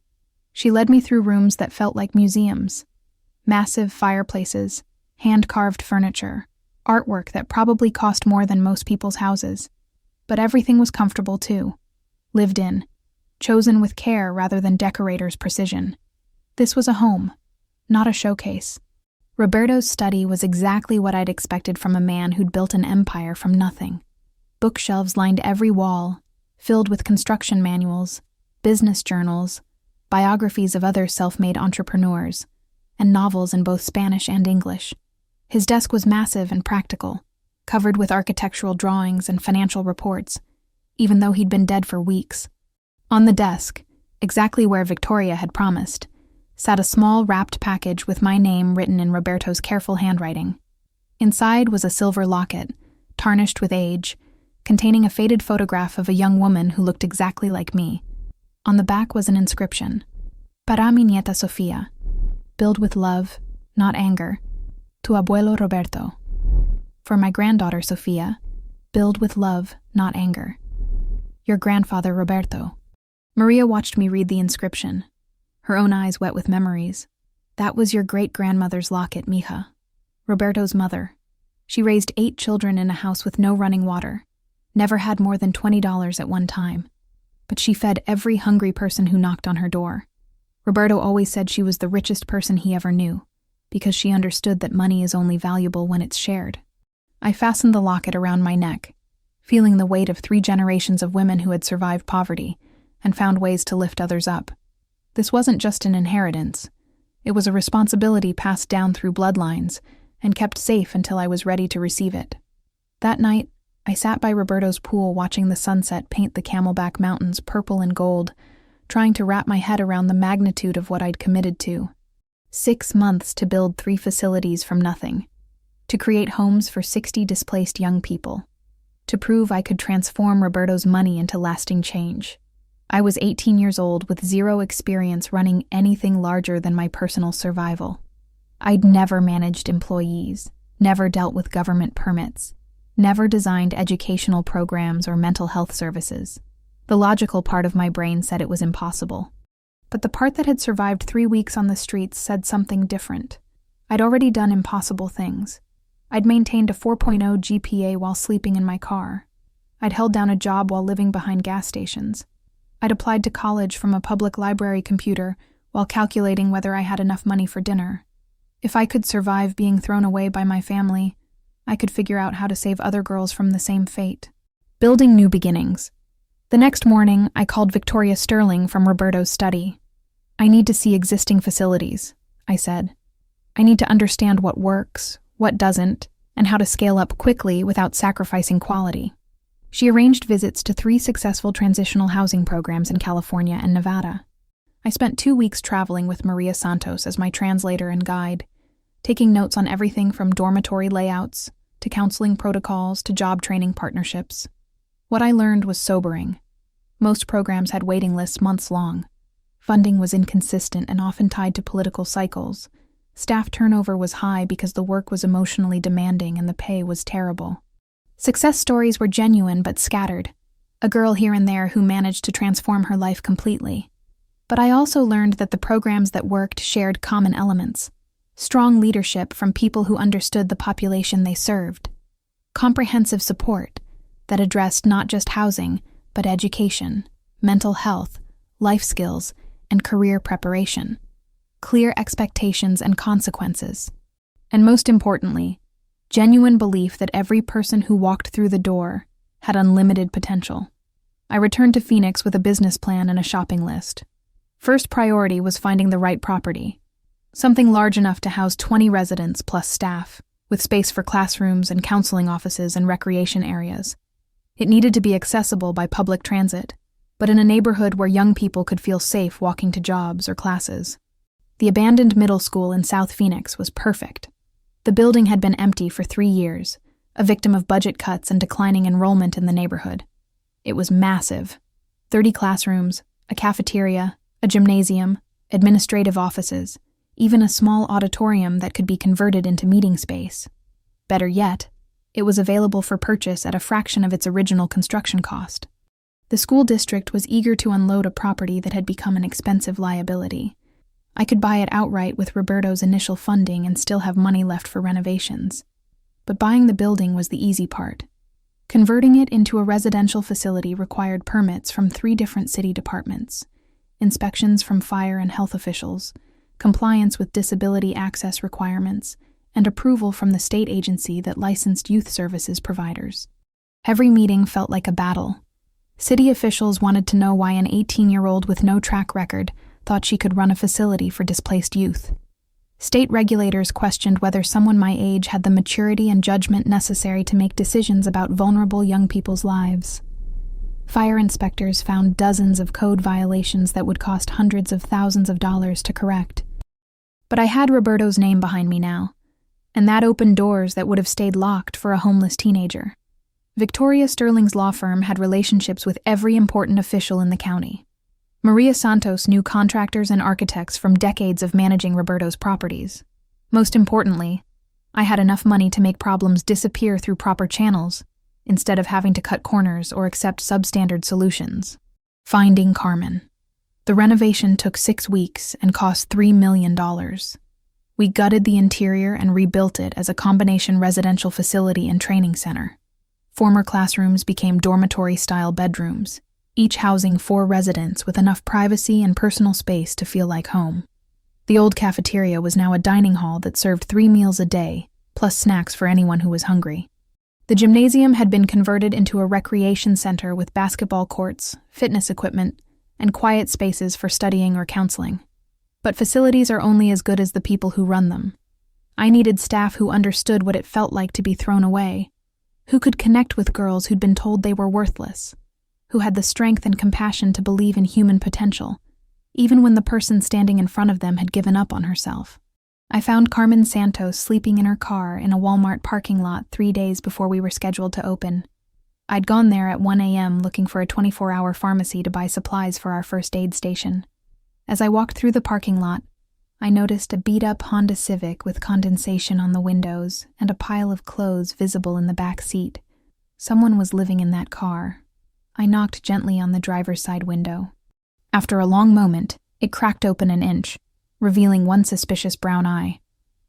A: She led me through rooms that felt like museums. Massive fireplaces, hand-carved furniture, artwork that probably cost more than most people's houses. But everything was comfortable too. Lived in, chosen with care rather than decorator's precision. This was a home, not a showcase. Roberto's study was exactly what I'd expected from a man who'd built an empire from nothing. Bookshelves lined every wall, filled with construction manuals, business journals, biographies of other self-made entrepreneurs, and novels in both Spanish and English. His desk was massive and practical, covered with architectural drawings and financial reports, even though he'd been dead for weeks. On the desk, exactly where Victoria had promised, sat a small wrapped package with my name written in Roberto's careful handwriting. Inside was a silver locket, tarnished with age, containing a faded photograph of a young woman who looked exactly like me. On the back was an inscription, "Para mi nieta Sofia, build with love, not anger, tu abuelo Roberto." For my granddaughter Sofia, build with love, not anger. Your grandfather Roberto. Maria watched me read the inscription, her own eyes wet with memories. That was your great-grandmother's locket, mija. Roberto's mother. She raised 8 children in a house with no running water, never had more than $20 at one time. But she fed every hungry person who knocked on her door. Roberto always said she was the richest person he ever knew, because she understood that money is only valuable when it's shared. I fastened the locket around my neck, feeling the weight of 3 generations of women who had survived poverty and found ways to lift others up. This wasn't just an inheritance. It was a responsibility passed down through bloodlines and kept safe until I was ready to receive it. That night, I sat by Roberto's pool watching the sunset paint the Camelback Mountains purple and gold, trying to wrap my head around the magnitude of what I'd committed to. 6 months to build 3 facilities from nothing, to create homes for 60 displaced young people, to prove I could transform Roberto's money into lasting change. I was 18 years old with 0 experience running anything larger than my personal survival. I'd never managed employees, never dealt with government permits, never designed educational programs or mental health services. The logical part of my brain said it was impossible. But the part that had survived 3 weeks on the streets said something different. I'd already done impossible things. I'd maintained a 4.0 GPA while sleeping in my car. I'd held down a job while living behind gas stations. I'd applied to college from a public library computer while calculating whether I had enough money for dinner. If I could survive being thrown away by my family, I could figure out how to save other girls from the same fate. Building new beginnings. The next morning, I called Victoria Sterling from Roberto's study. "I need to see existing facilities," I said. "I need to understand what works, what doesn't, and how to scale up quickly without sacrificing quality." She arranged visits to 3 successful transitional housing programs in California and Nevada. I spent 2 weeks traveling with Maria Santos as my translator and guide, taking notes on everything from dormitory layouts to counseling protocols to job training partnerships. What I learned was sobering. Most programs had waiting lists months long. Funding was inconsistent and often tied to political cycles. Staff turnover was high because the work was emotionally demanding and the pay was terrible. Success stories were genuine but scattered. A girl here and there who managed to transform her life completely. But I also learned that the programs that worked shared common elements. Strong leadership from people who understood the population they served. Comprehensive support that addressed not just housing, but education, mental health, life skills, and career preparation. Clear expectations and consequences. And most importantly, genuine belief that every person who walked through the door had unlimited potential. I returned to Phoenix with a business plan and a shopping list. First priority was finding the right property. Something large enough to house 20 residents plus staff, with space for classrooms and counseling offices and recreation areas. It needed to be accessible by public transit, but in a neighborhood where young people could feel safe walking to jobs or classes. The abandoned middle school in South Phoenix was perfect. The building had been empty for 3 years, a victim of budget cuts and declining enrollment in the neighborhood. It was massive. 30 classrooms, a cafeteria, a gymnasium, administrative offices, even a small auditorium that could be converted into meeting space. Better yet, it was available for purchase at a fraction of its original construction cost. The school district was eager to unload a property that had become an expensive liability. I could buy it outright with Roberto's initial funding and still have money left for renovations. But buying the building was the easy part. Converting it into a residential facility required permits from 3 different city departments, inspections from fire and health officials, compliance with disability access requirements, and approval from the state agency that licensed youth services providers. Every meeting felt like a battle. City officials wanted to know why an 18-year-old with no track record thought she could run a facility for displaced youth. State regulators questioned whether someone my age had the maturity and judgment necessary to make decisions about vulnerable young people's lives. Fire inspectors found dozens of code violations that would cost hundreds of thousands of dollars to correct. But I had Roberto's name behind me now, and that opened doors that would have stayed locked for a homeless teenager. Victoria Sterling's law firm had relationships with every important official in the county. Maria Santos knew contractors and architects from decades of managing Roberto's properties. Most importantly, I had enough money to make problems disappear through proper channels, instead of having to cut corners or accept substandard solutions. Finding Carmen. The renovation took 6 weeks and cost $3 million. We gutted the interior and rebuilt it as a combination residential facility and training center. Former classrooms became dormitory-style bedrooms, each housing 4 residents with enough privacy and personal space to feel like home. The old cafeteria was now a dining hall that served 3 meals a day, plus snacks for anyone who was hungry. The gymnasium had been converted into a recreation center with basketball courts, fitness equipment, and quiet spaces for studying or counseling. But facilities are only as good as the people who run them. I needed staff who understood what it felt like to be thrown away, who could connect with girls who'd been told they were worthless, who had the strength and compassion to believe in human potential, even when the person standing in front of them had given up on herself. I found Carmen Santos sleeping in her car in a Walmart parking lot 3 days before we were scheduled to open. I'd gone there at 1 a.m. looking for a 24-hour pharmacy to buy supplies for our first aid station. As I walked through the parking lot, I noticed a beat-up Honda Civic with condensation on the windows and a pile of clothes visible in the back seat. Someone was living in that car. I knocked gently on the driver's side window. After a long moment, it cracked open an inch, revealing one suspicious brown eye.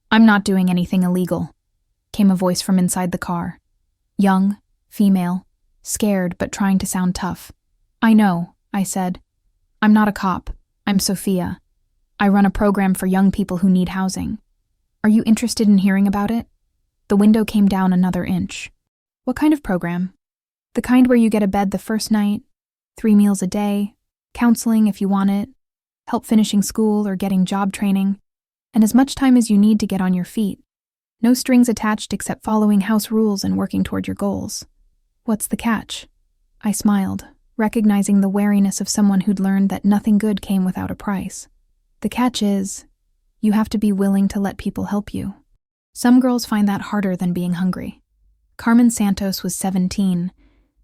A: "I'm not doing anything illegal," came a voice from inside the car. Young, female, scared but trying to sound tough. "I know," I said. "I'm not a cop. I'm Sophia. I run a program for young people who need housing. Are you interested in hearing about it?" The window came down another inch. "What kind of program?" The kind where you get a bed the first night, 3 meals a day, counseling if you want it, help finishing school or getting job training, and as much time as you need to get on your feet. No strings attached except following house rules and working toward your goals. What's the catch? I smiled, recognizing the wariness of someone who'd learned that nothing good came without a price. The catch is, you have to be willing to let people help you. Some girls find that harder than being hungry. Carmen Santos was 17,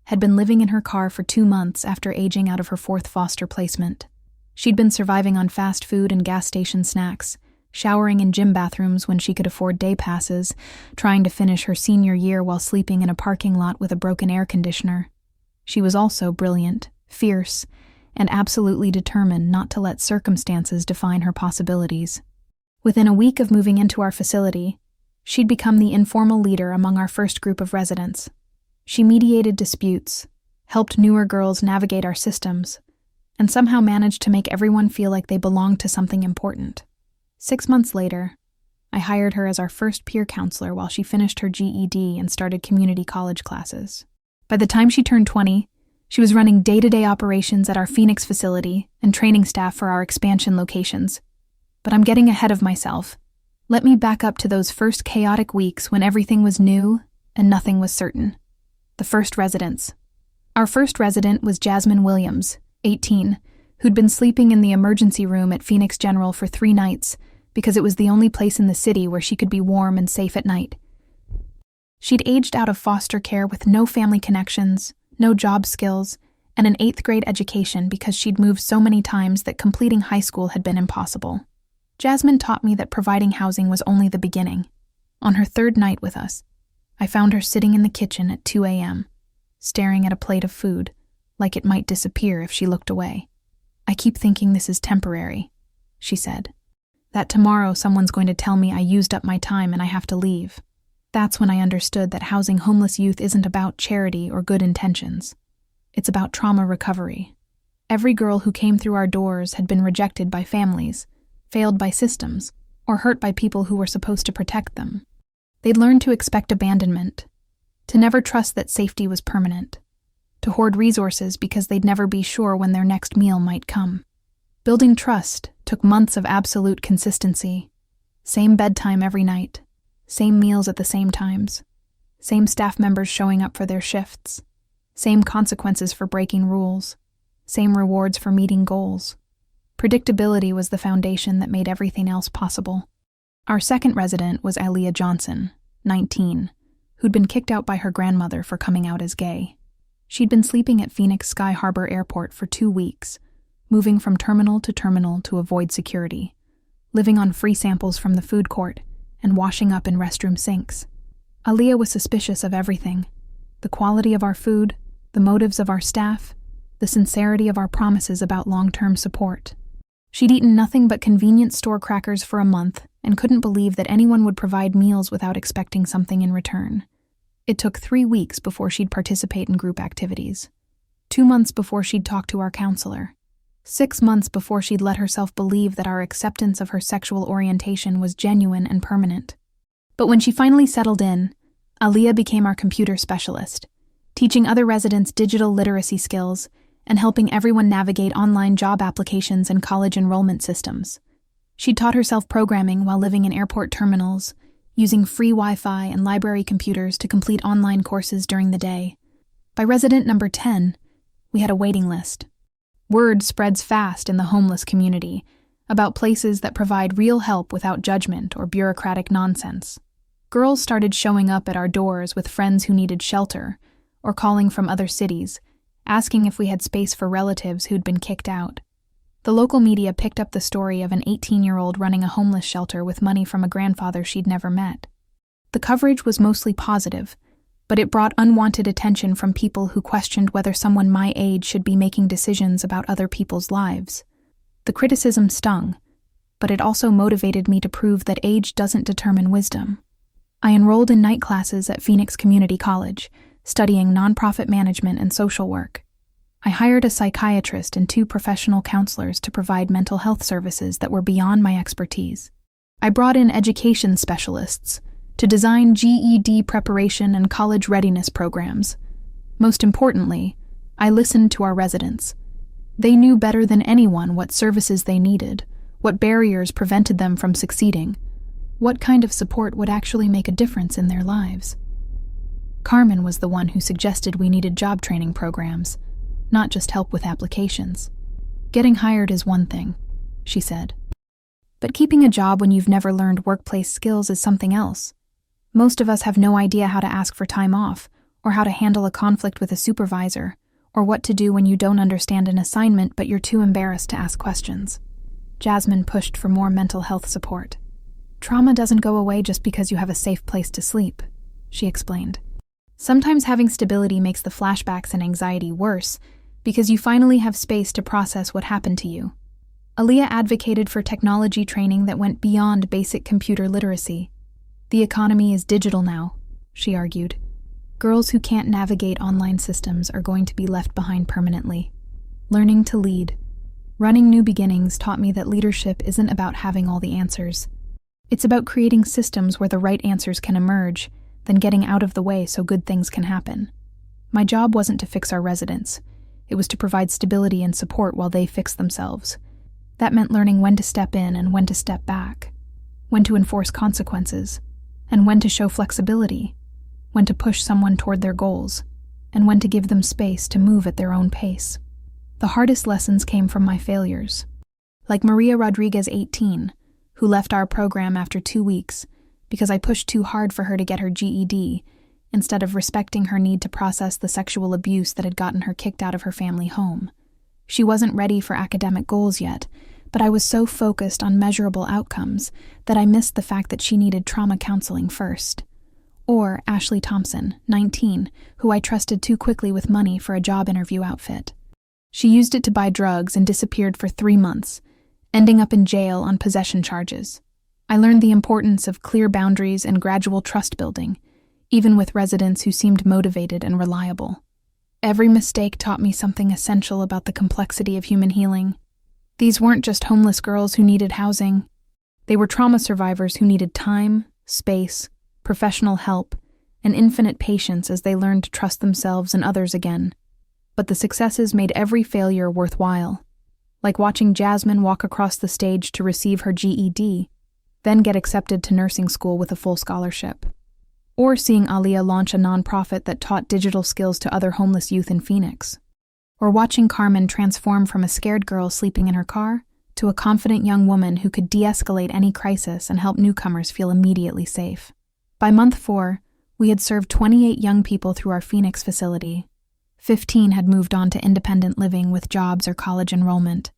A: had been living in her car for 2 months after aging out of her 4th foster placement. She'd been surviving on fast food and gas station snacks, showering in gym bathrooms when she could afford day passes, trying to finish her senior year while sleeping in a parking lot with a broken air conditioner. She was also brilliant, fierce, and absolutely determined not to let circumstances define her possibilities. Within a week of moving into our facility, she'd become the informal leader among our first group of residents. She mediated disputes, helped newer girls navigate our systems, and somehow managed to make everyone feel like they belonged to something important. 6 months later, I hired her as our first peer counselor while she finished her GED and started community college classes. By the time she turned 20, she was running day-to-day operations at our Phoenix facility and training staff for our expansion locations. But I'm getting ahead of myself. Let me back up to those first chaotic weeks when everything was new and nothing was certain. The first residents. Our first resident was Jasmine Williams, 18, who'd been sleeping in the emergency room at Phoenix General for 3 nights because it was the only place in the city where she could be warm and safe at night. She'd aged out of foster care with no family connections, no job skills, and an 8th grade education because she'd moved so many times that completing high school had been impossible. Jasmine taught me that providing housing was only the beginning. On her 3rd night with us, I found her sitting in the kitchen at 2 a.m., staring at a plate of food, like it might disappear if she looked away. "I keep thinking this is temporary," she said. "That tomorrow someone's going to tell me I used up my time and I have to leave." That's when I understood that housing homeless youth isn't about charity or good intentions. It's about trauma recovery. Every girl who came through our doors had been rejected by families, failed by systems, or hurt by people who were supposed to protect them. They'd learned to expect abandonment, to never trust that safety was permanent, to hoard resources because they'd never be sure when their next meal might come. Building trust took months of absolute consistency. Same bedtime every night, same meals at the same times, same staff members showing up for their shifts, same consequences for breaking rules, same rewards for meeting goals. Predictability was the foundation that made everything else possible. Our second resident was Aaliyah Johnson, 19, who'd been kicked out by her grandmother for coming out as gay. She'd been sleeping at Phoenix Sky Harbor Airport for 2 weeks, moving from terminal to avoid security, living on free samples from the food court, and washing up in restroom sinks. Aaliyah was suspicious of everything: the quality of our food, the motives of our staff, the sincerity of our promises about long-term support. She'd eaten nothing but convenience store crackers for a month and couldn't believe that anyone would provide meals without expecting something in return. It took 3 weeks before she'd participate in group activities, 2 months before she'd talk to our counselor, 6 months before she'd let herself believe that our acceptance of her sexual orientation was genuine and permanent. But when she finally settled in, Aaliyah became our computer specialist, teaching other residents digital literacy skills and helping everyone navigate online job applications and college enrollment systems. She taught herself programming while living in airport terminals, using free Wi-Fi and library computers to complete online courses during the day. By resident number 10, we had a waiting list. Word spreads fast in the homeless community about places that provide real help without judgment or bureaucratic nonsense. Girls started showing up at our doors with friends who needed shelter or calling from other cities, asking if we had space for relatives who'd been kicked out. The local media picked up the story of an 18-year-old running a homeless shelter with money from a grandfather she'd never met. The coverage was mostly positive, but it brought unwanted attention from people who questioned whether someone my age should be making decisions about other people's lives. The criticism stung, but it also motivated me to prove that age doesn't determine wisdom. I enrolled in night classes at Phoenix Community College, studying nonprofit management and social work. I hired a psychiatrist and 2 professional counselors to provide mental health services that were beyond my expertise. I brought in education specialists to design GED preparation and college readiness programs. Most importantly, I listened to our residents. They knew better than anyone what services they needed, what barriers prevented them from succeeding, what kind of support would actually make a difference in their lives. Carmen was the one who suggested we needed job training programs, not just help with applications. Getting hired is one thing, she said. But keeping a job when you've never learned workplace skills is something else. Most of us have no idea how to ask for time off, or how to handle a conflict with a supervisor, or what to do when you don't understand an assignment but you're too embarrassed to ask questions. Jasmine pushed for more mental health support. Trauma doesn't go away just because you have a safe place to sleep, she explained. Sometimes having stability makes the flashbacks and anxiety worse because you finally have space to process what happened to you. Aaliyah advocated for technology training that went beyond basic computer literacy. The economy is digital now, she argued. Girls who can't navigate online systems are going to be left behind permanently. Learning to lead. Running New Beginnings taught me that leadership isn't about having all the answers. It's about creating systems where the right answers can emerge, then getting out of the way so good things can happen. My job wasn't to fix our residents. It was to provide stability and support while they fixed themselves. That meant learning when to step in and when to step back, when to enforce consequences, and when to show flexibility, when to push someone toward their goals, and when to give them space to move at their own pace. The hardest lessons came from my failures. Like Maria Rodriguez, 18, who left our program after 2 weeks because I pushed too hard for her to get her GED instead of respecting her need to process the sexual abuse that had gotten her kicked out of her family home. She wasn't ready for academic goals yet, but I was so focused on measurable outcomes that I missed the fact that she needed trauma counseling first. Or Ashley Thompson, 19, who I trusted too quickly with money for a job interview outfit. She used it to buy drugs and disappeared for 3 months, ending up in jail on possession charges. I learned the importance of clear boundaries and gradual trust building, even with residents who seemed motivated and reliable. Every mistake taught me something essential about the complexity of human healing. These weren't just homeless girls who needed housing. They were trauma survivors who needed time, space, professional help, and infinite patience as they learned to trust themselves and others again. But the successes made every failure worthwhile, like watching Jasmine walk across the stage to receive her GED, then get accepted to nursing school with a full scholarship. Or seeing Aaliyah launch a nonprofit that taught digital skills to other homeless youth in Phoenix. Or watching Carmen transform from a scared girl sleeping in her car to a confident young woman who could de-escalate any crisis and help newcomers feel immediately safe. By month 4, we had served 28 young people through our Phoenix facility. 15 had moved on to independent living with jobs or college enrollment.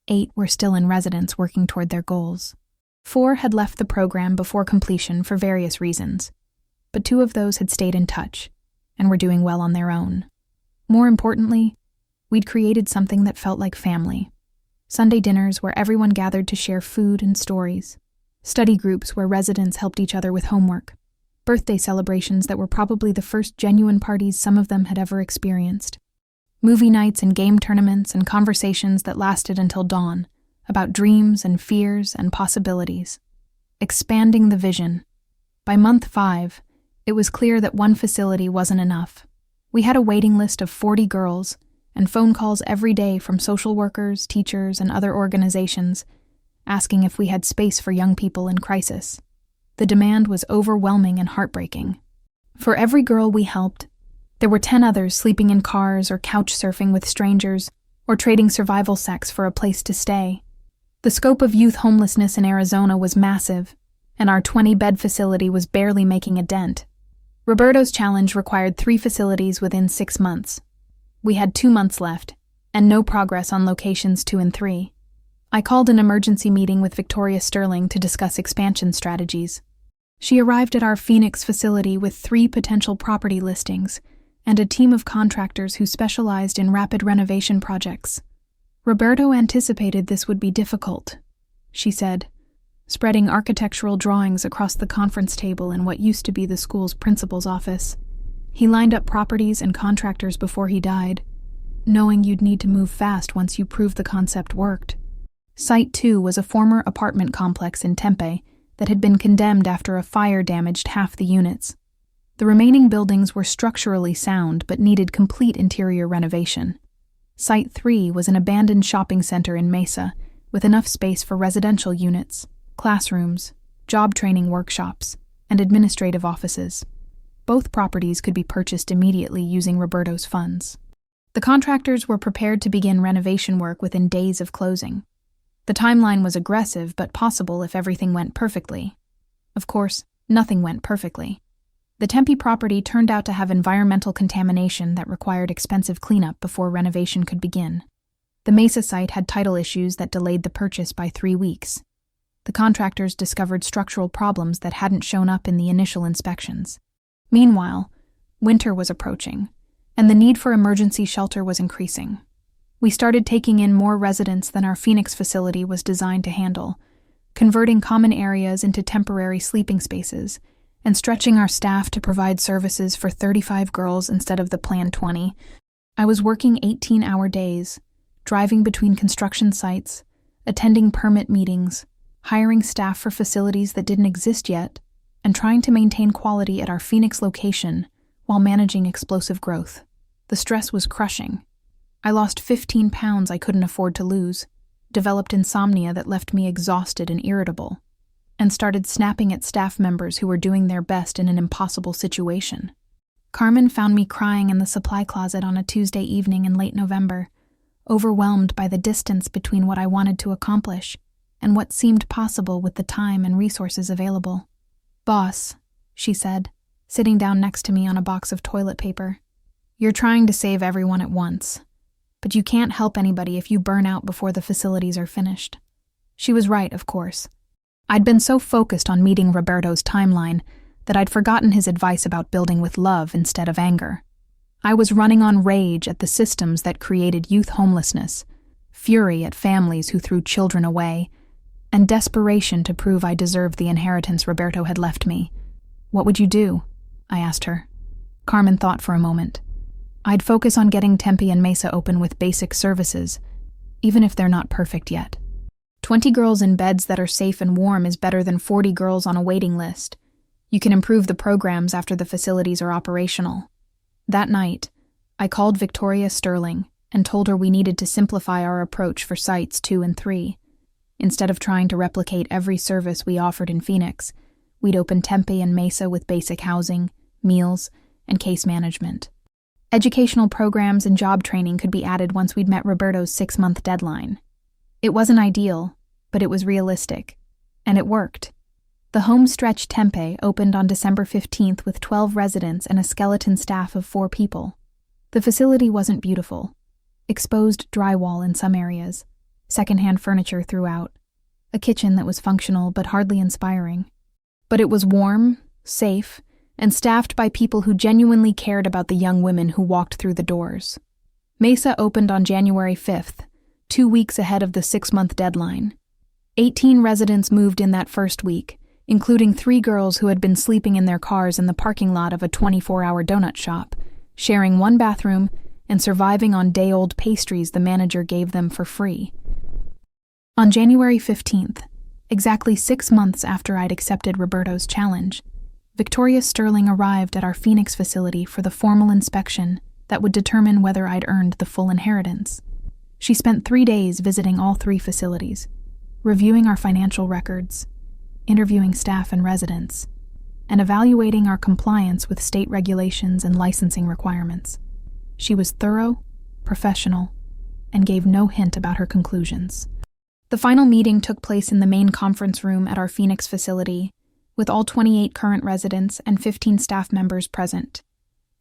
A: 8 were still in residence working toward their goals. 4 had left the program before completion for various reasons, but 2 of those had stayed in touch and were doing well on their own. More importantly, we'd created something that felt like family. Sunday dinners where everyone gathered to share food and stories. Study groups where residents helped each other with homework. Birthday celebrations that were probably the first genuine parties some of them had ever experienced. Movie nights and game tournaments and conversations that lasted until dawn, about dreams and fears and possibilities. Expanding the vision. By month 5, it was clear that one facility wasn't enough. We had a waiting list of 40 girls, and phone calls every day from social workers, teachers, and other organizations, asking if we had space for young people in crisis. The demand was overwhelming and heartbreaking. For every girl we helped, there were 10 others sleeping in cars or couch surfing with strangers, or trading survival sex for a place to stay. The scope of youth homelessness in Arizona was massive, and our 20-bed facility was barely making a dent. Roberto's challenge required 3 facilities within 6 months. We had 2 months left, and no progress on locations 2 and 3. I called an emergency meeting with Victoria Sterling to discuss expansion strategies. She arrived at our Phoenix facility with 3 potential property listings and a team of contractors who specialized in rapid renovation projects. Roberto anticipated this would be difficult, she said, spreading architectural drawings across the conference table in what used to be the school's principal's office. He lined up properties and contractors before he died, knowing you'd need to move fast once you proved the concept worked. Site 2 was a former apartment complex in Tempe that had been condemned after a fire damaged half the units. The remaining buildings were structurally sound but needed complete interior renovation. Site 3 was an abandoned shopping center in Mesa, with enough space for residential units, classrooms, job training workshops, and administrative offices. Both properties could be purchased immediately using Roberto's funds. The contractors were prepared to begin renovation work within days of closing. The timeline was aggressive but possible if everything went perfectly. Of course, nothing went perfectly. The Tempe property turned out to have environmental contamination that required expensive cleanup before renovation could begin. The Mesa site had title issues that delayed the purchase by 3 weeks. The contractors discovered structural problems that hadn't shown up in the initial inspections. Meanwhile, winter was approaching, and the need for emergency shelter was increasing. We started taking in more residents than our Phoenix facility was designed to handle, converting common areas into temporary sleeping spaces, and stretching our staff to provide services for 35 girls instead of the planned 20. I was working 18-hour days, driving between construction sites, attending permit meetings, hiring staff for facilities that didn't exist yet, and trying to maintain quality at our Phoenix location while managing explosive growth. The stress was crushing. I lost 15 pounds I couldn't afford to lose, developed insomnia that left me exhausted and irritable, and started snapping at staff members who were doing their best in an impossible situation. Carmen found me crying in the supply closet on a Tuesday evening in late November, overwhelmed by the distance between what I wanted to accomplish and what seemed possible with the time and resources available. "Boss," she said, sitting down next to me on a box of toilet paper, "you're trying to save everyone at once, but you can't help anybody if you burn out before the facilities are finished." She was right, of course. I'd been so focused on meeting Roberto's timeline that I'd forgotten his advice about building with love instead of anger. I was running on rage at the systems that created youth homelessness, fury at families who threw children away, and desperation to prove I deserved the inheritance Roberto had left me. "What would you do?" I asked her. Carmen thought for a moment. "I'd focus on getting Tempe and Mesa open with basic services, even if they're not perfect yet. 20 girls in beds that are safe and warm is better than 40 girls on a waiting list. You can improve the programs after the facilities are operational." That night, I called Victoria Sterling and told her we needed to simplify our approach for sites 2 and 3. Instead of trying to replicate every service we offered in Phoenix, we'd open Tempe and Mesa with basic housing, meals, and case management. Educational programs and job training could be added once we'd met Roberto's 6-month deadline. It wasn't ideal, but it was realistic, and it worked. The Homestretch Tempe opened on December 15th with 12 residents and a skeleton staff of 4 people. The facility wasn't beautiful. Exposed drywall in some areas, secondhand furniture throughout, a kitchen that was functional but hardly inspiring. But it was warm, safe, and staffed by people who genuinely cared about the young women who walked through the doors. Mesa opened on January 5th, 2 weeks ahead of the 6-month deadline. 18 residents moved in that first week, including 3 girls who had been sleeping in their cars in the parking lot of a 24-hour donut shop, sharing 1 bathroom and surviving on day-old pastries the manager gave them for free. On January 15th, exactly 6 months after I'd accepted Roberto's challenge, Victoria Sterling arrived at our Phoenix facility for the formal inspection that would determine whether I'd earned the full inheritance. She spent 3 days visiting all 3 facilities, reviewing our financial records, interviewing staff and residents, and evaluating our compliance with state regulations and licensing requirements. She was thorough, professional, and gave no hint about her conclusions. The final meeting took place in the main conference room at our Phoenix facility, with all 28 current residents and 15 staff members present.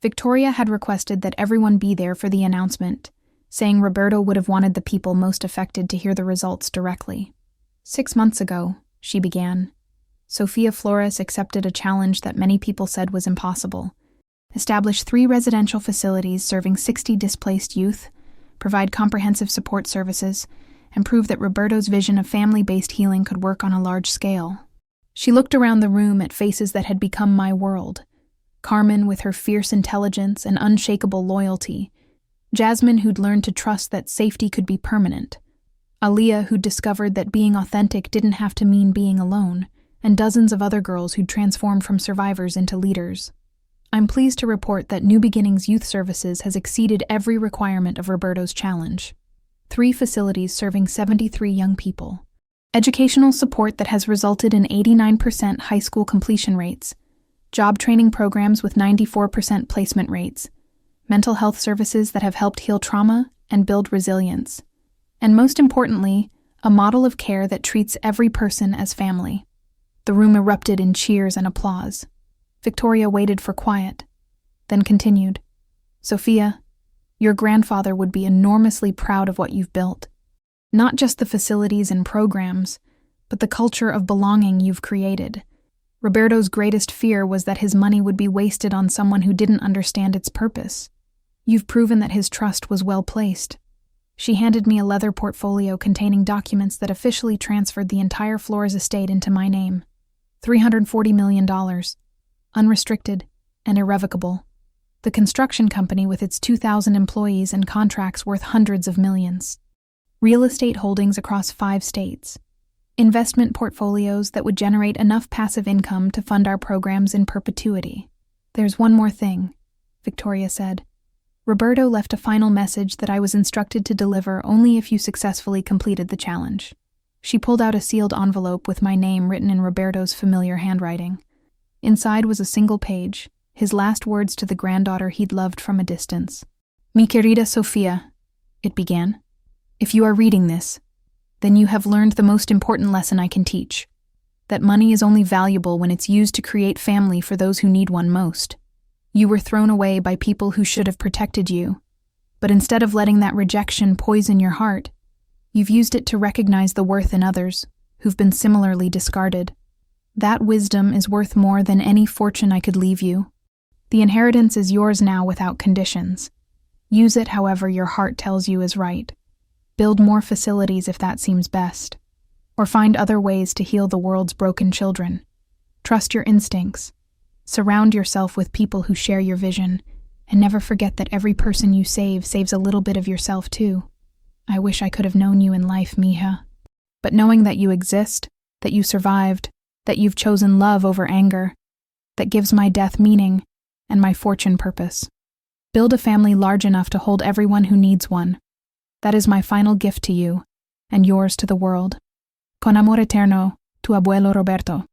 A: Victoria had requested that everyone be there for the announcement, saying Roberto would have wanted the people most affected to hear the results directly. 6 months ago, she began, Sofia Flores accepted a challenge that many people said was impossible. Establish 3 residential facilities serving 60 displaced youth, provide comprehensive support services, and prove that Roberto's vision of family-based healing could work on a large scale. She looked around the room at faces that had become my world. Carmen with her fierce intelligence and unshakable loyalty, Jasmine who'd learned to trust that safety could be permanent, Aaliyah who'd discovered that being authentic didn't have to mean being alone, and dozens of other girls who'd transformed from survivors into leaders. I'm pleased to report that New Beginnings Youth Services has exceeded every requirement of Roberto's challenge. 3 facilities serving 73 young people. Educational support that has resulted in 89% high school completion rates. Job training programs with 94% placement rates. Mental health services that have helped heal trauma and build resilience. And most importantly, a model of care that treats every person as family. The room erupted in cheers and applause. Victoria waited for quiet, then continued. Sophia, your grandfather would be enormously proud of what you've built. Not just the facilities and programs, but the culture of belonging you've created. Roberto's greatest fear was that his money would be wasted on someone who didn't understand its purpose. You've proven that his trust was well placed. She handed me a leather portfolio containing documents that officially transferred the entire Flores estate into my name. $340 million. Unrestricted and irrevocable. The construction company with its 2,000 employees and contracts worth hundreds of millions. Real estate holdings across 5 states. Investment portfolios that would generate enough passive income to fund our programs in perpetuity. There's one more thing, Victoria said. Roberto left a final message that I was instructed to deliver only if you successfully completed the challenge. She pulled out a sealed envelope with my name written in Roberto's familiar handwriting. Inside was a single page, his last words to the granddaughter he'd loved from a distance. Mi querida Sofia, it began. If you are reading this, then you have learned the most important lesson I can teach. That money is only valuable when it's used to create family for those who need one most. You were thrown away by people who should have protected you, but instead of letting that rejection poison your heart, you've used it to recognize the worth in others who've been similarly discarded. That wisdom is worth more than any fortune I could leave you. The inheritance is yours now without conditions. Use it however your heart tells you is right. Build more facilities if that seems best. Or find other ways to heal the world's broken children. Trust your instincts. Surround yourself with people who share your vision, and never forget that every person you save saves a little bit of yourself too. I wish I could have known you in life, Mija. But knowing that you exist, that you survived, that you've chosen love over anger, that gives my death meaning and my fortune purpose. Build a family large enough to hold everyone who needs one. That is my final gift to you, and yours to the world. Con amor eterno, tu abuelo Roberto.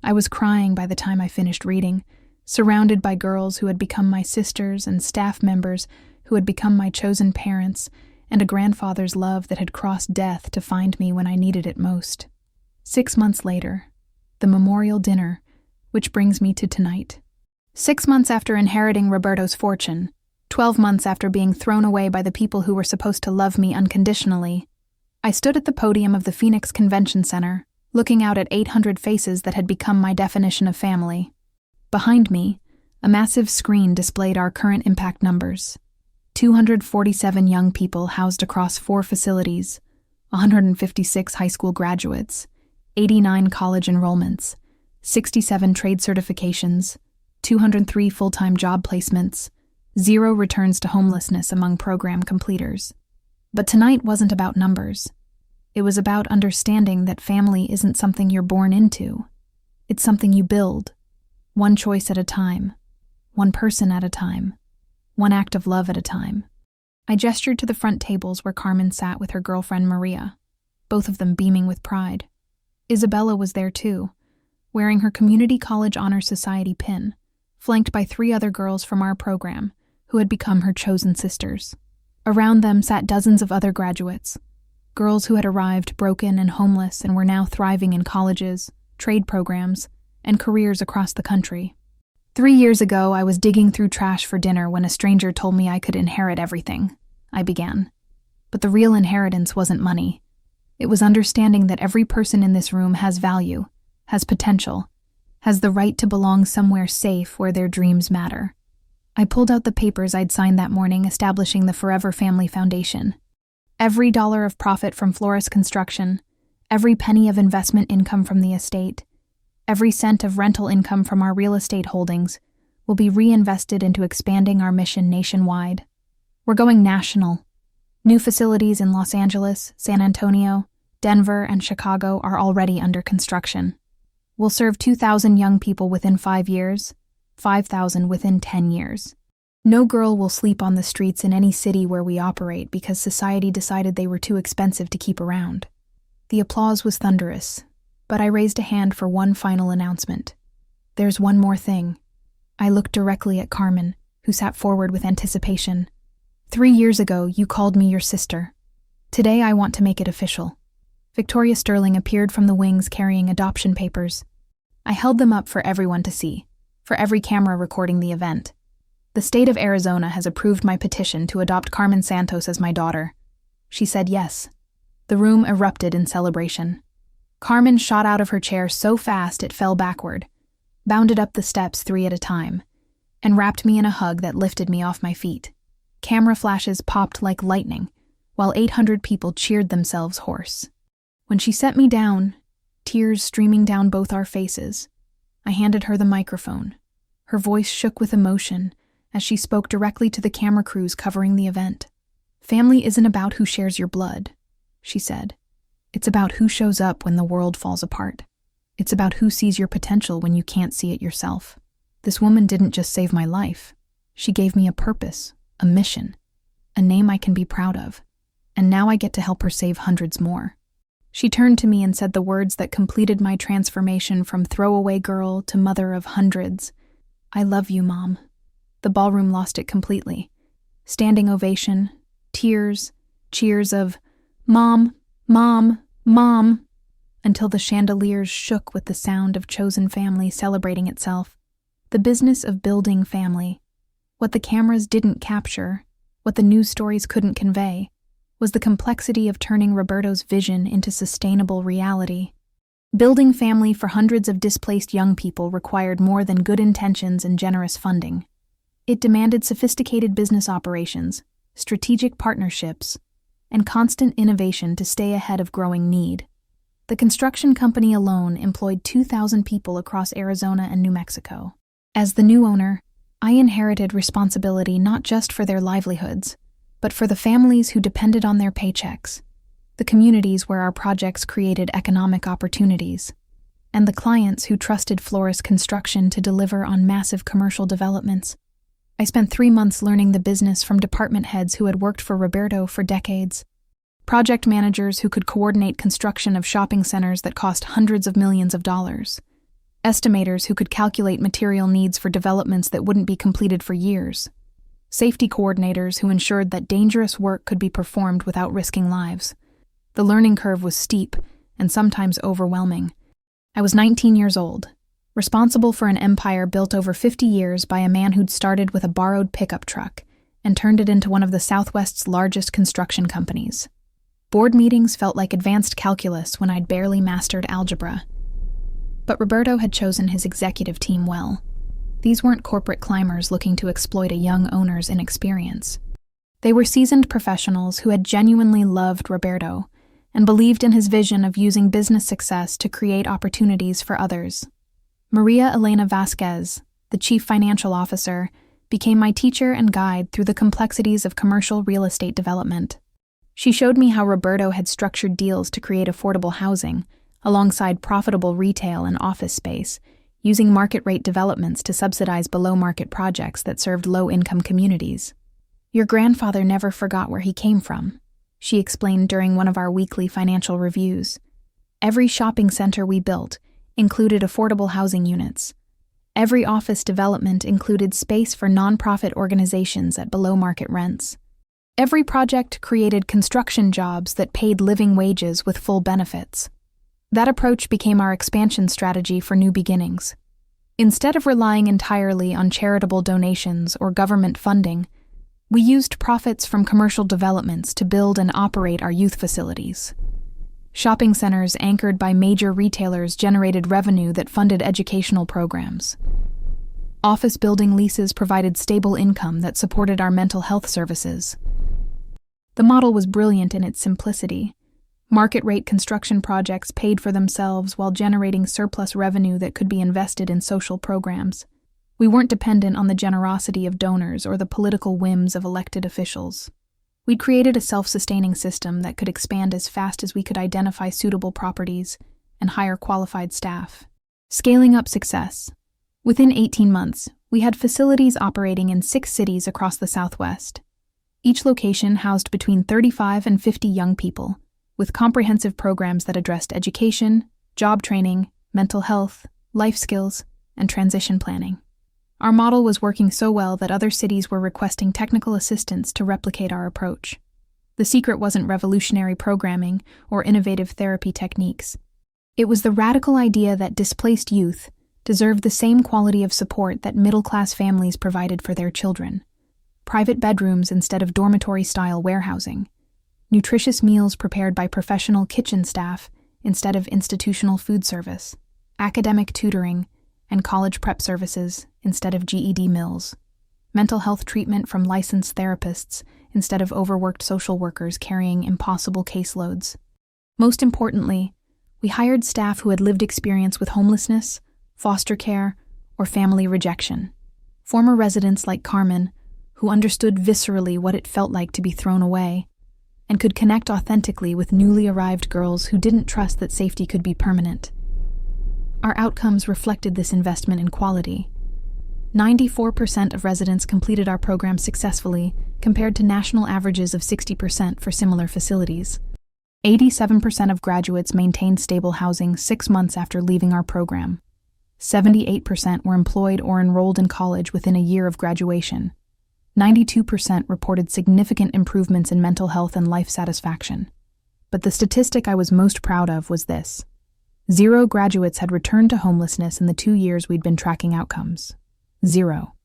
A: I was crying by the time I finished reading, surrounded by girls who had become my sisters and staff members who had become my chosen parents, and a grandfather's love that had crossed death to find me when I needed it most. 6 months later, the memorial dinner, which brings me to tonight. 6 months after inheriting Roberto's fortune, 12 months after being thrown away by the people who were supposed to love me unconditionally, I stood at the podium of the Phoenix Convention Center, looking out at 800 faces that had become my definition of family. Behind me, a massive screen displayed our current impact numbers. 247 young people housed across 4 facilities, 156 high school graduates, 89 college enrollments, 67 trade certifications, 203 full-time job placements, 0 returns to homelessness among program completers. But tonight wasn't about numbers. It was about understanding that family isn't something you're born into. It's something you build, one choice at a time, one person at a time, one act of love at a time. I gestured to the front tables where Carmen sat with her girlfriend Maria, both of them beaming with pride. Isabella was there too, wearing her Community College Honor Society pin, flanked by 3 other girls from our program who had become her chosen sisters. Around them sat dozens of other graduates, girls who had arrived broken and homeless and were now thriving in colleges, trade programs, and careers across the country. 3 years ago, I was digging through trash for dinner when a stranger told me I could inherit everything. I began. But the real inheritance wasn't money. It was understanding that every person in this room has value, has potential, has the right to belong somewhere safe where their dreams matter. I pulled out the papers I'd signed that morning establishing the Forever Family Foundation. Every dollar of profit from Flores construction, every penny of investment income from the estate, every cent of rental income from our real estate holdings will be reinvested into expanding our mission nationwide. We're going national. New facilities in Los Angeles, San Antonio, Denver, and Chicago are already under construction. We'll serve 2,000 young people within 5 years, 5,000 within 10 years. No girl will sleep on the streets in any city where we operate because society decided they were too expensive to keep around. The applause was thunderous, but I raised a hand for one final announcement. There's one more thing. I looked directly at Carmen, who sat forward with anticipation. 3 years ago, you called me your sister. Today, I want to make it official. Victoria Sterling appeared from the wings carrying adoption papers. I held them up for everyone to see, for every camera recording the event. The state of Arizona has approved my petition to adopt Carmen Santos as my daughter. She said yes. The room erupted in celebration. Carmen shot out of her chair so fast it fell backward, bounded up the steps 3 at a time, and wrapped me in a hug that lifted me off my feet. Camera flashes popped like lightning, while 800 people cheered themselves hoarse. When she set me down, tears streaming down both our faces, I handed her the microphone. Her voice shook with emotion as she spoke directly to the camera crews covering the event. Family isn't about who shares your blood, she said. It's about who shows up when the world falls apart. It's about who sees your potential when you can't see it yourself. This woman didn't just save my life. She gave me a purpose, a mission, a name I can be proud of. And now I get to help her save hundreds more. She turned to me and said the words that completed my transformation from throwaway girl to mother of hundreds. I love you, Mom. The ballroom lost it completely. Standing ovation, tears, cheers of, Mom, Mom, Mom, until the chandeliers shook with the sound of chosen family celebrating itself. The business of building family. What the cameras didn't capture, what the news stories couldn't convey, was the complexity of turning Roberto's vision into sustainable reality. Building family for hundreds of displaced young people required more than good intentions and generous funding. It demanded sophisticated business operations, strategic partnerships, and constant innovation to stay ahead of growing need. The construction company alone employed 2,000 people across Arizona and New Mexico. As the new owner, I inherited responsibility not just for their livelihoods, but for the families who depended on their paychecks, the communities where our projects created economic opportunities, and the clients who trusted Flores Construction to deliver on massive commercial developments. I spent 3 months learning the business from department heads who had worked for Roberto for decades, project managers who could coordinate construction of shopping centers that cost hundreds of millions of dollars, estimators who could calculate material needs for developments that wouldn't be completed for years, safety coordinators who ensured that dangerous work could be performed without risking lives. The learning curve was steep and sometimes overwhelming. I was 19 years old, responsible for an empire built over 50 years by a man who'd started with a borrowed pickup truck and turned it into one of the Southwest's largest construction companies. Board meetings felt like advanced calculus when I'd barely mastered algebra. But Roberto had chosen his executive team well. These weren't corporate climbers looking to exploit a young owner's inexperience. They were seasoned professionals who had genuinely loved Roberto and believed in his vision of using business success to create opportunities for others. Maria Elena Vasquez, the chief financial officer, became my teacher and guide through the complexities of commercial real estate development. She showed me how Roberto had structured deals to create affordable housing, alongside profitable retail and office space, using market-rate developments to subsidize below-market projects that served low-income communities. Your grandfather never forgot where he came from, she explained during one of our weekly financial reviews. Every shopping center we built included affordable housing units. Every office development included space for nonprofit organizations at below-market rents. Every project created construction jobs that paid living wages with full benefits. That approach became our expansion strategy for New Beginnings. Instead of relying entirely on charitable donations or government funding, we used profits from commercial developments to build and operate our youth facilities. Shopping centers anchored by major retailers generated revenue that funded educational programs. Office building leases provided stable income that supported our mental health services. The model was brilliant in its simplicity. Market-rate construction projects paid for themselves while generating surplus revenue that could be invested in social programs. We weren't dependent on the generosity of donors or the political whims of elected officials. We'd created a self-sustaining system that could expand as fast as we could identify suitable properties and hire qualified staff. Scaling up success. Within 18 months, We had facilities operating in 6 cities across the Southwest. Each location housed between 35 and 50 young people, with comprehensive programs that addressed education, job training, mental health, life skills, and transition planning. Our model was working so well that other cities were requesting technical assistance to replicate our approach. The secret wasn't revolutionary programming or innovative therapy techniques. It was the radical idea that displaced youth deserved the same quality of support that middle-class families provided for their children. Private bedrooms instead of dormitory-style warehousing. Nutritious meals prepared by professional kitchen staff instead of institutional food service. Academic tutoring and college prep services instead of GED mills. Mental health treatment from licensed therapists instead of overworked social workers carrying impossible caseloads. Most importantly, we hired staff who had lived experience with homelessness, foster care, or family rejection. Former residents like Carmen, who understood viscerally what it felt like to be thrown away, and could connect authentically with newly arrived girls who didn't trust that safety could be permanent. Our outcomes reflected this investment in quality. 94% of residents completed our program successfully, compared to national averages of 60% for similar facilities. 87% of graduates maintained stable housing 6 months after leaving our program. 78% were employed or enrolled in college within a year of graduation. 92% reported significant improvements in mental health and life satisfaction. But the statistic I was most proud of was this: 0 graduates had returned to homelessness in the 2 years we'd been tracking outcomes. 0.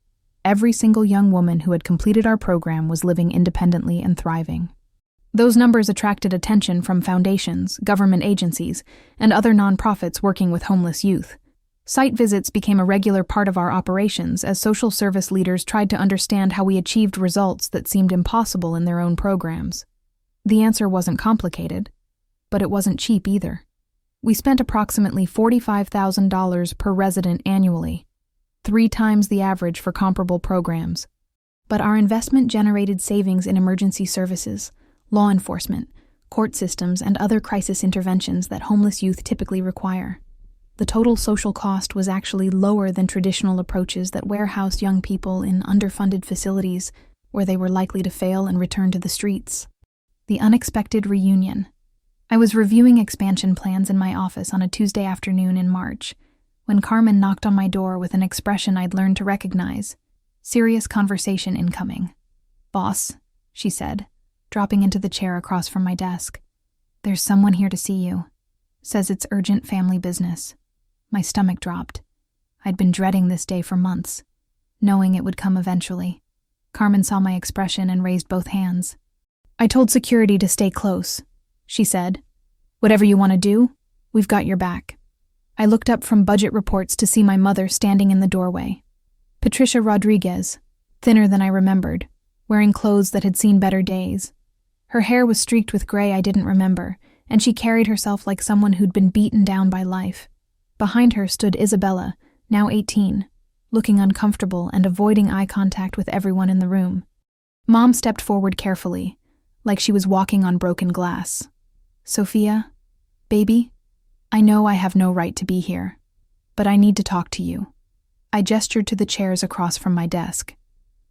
A: Every single young woman who had completed our program was living independently and thriving. Those numbers attracted attention from foundations, government agencies, and other nonprofits working with homeless youth. Site visits became a regular part of our operations as social service leaders tried to understand how we achieved results that seemed impossible in their own programs. The answer wasn't complicated, but it wasn't cheap either. We spent approximately $45,000 per resident annually, 3 times the average for comparable programs. But our investment generated savings in emergency services, law enforcement, court systems, and other crisis interventions that homeless youth typically require. The total social cost was actually lower than traditional approaches that warehoused young people in underfunded facilities where they were likely to fail and return to the streets. The unexpected reunion. I was reviewing expansion plans in my office on a Tuesday afternoon in March, when Carmen knocked on my door with an expression I'd learned to recognize. Serious conversation incoming. "Boss," she said, dropping into the chair across from my desk. "There's someone here to see you. Says it's urgent family business." My stomach dropped. I'd been dreading this day for months, knowing it would come eventually. Carmen saw my expression and raised both hands. "I told security to stay close," she said. "Whatever you want to do, we've got your back." I looked up from budget reports to see my mother standing in the doorway. Patricia Rodriguez, thinner than I remembered, wearing clothes that had seen better days. Her hair was streaked with gray I didn't remember, and she carried herself like someone who'd been beaten down by life. Behind her stood Isabella, now 18, looking uncomfortable and avoiding eye contact with everyone in the room. Mom stepped forward carefully, like she was walking on broken glass. "Sophia, baby, I know I have no right to be here, but I need to talk to you." I gestured to the chairs across from my desk.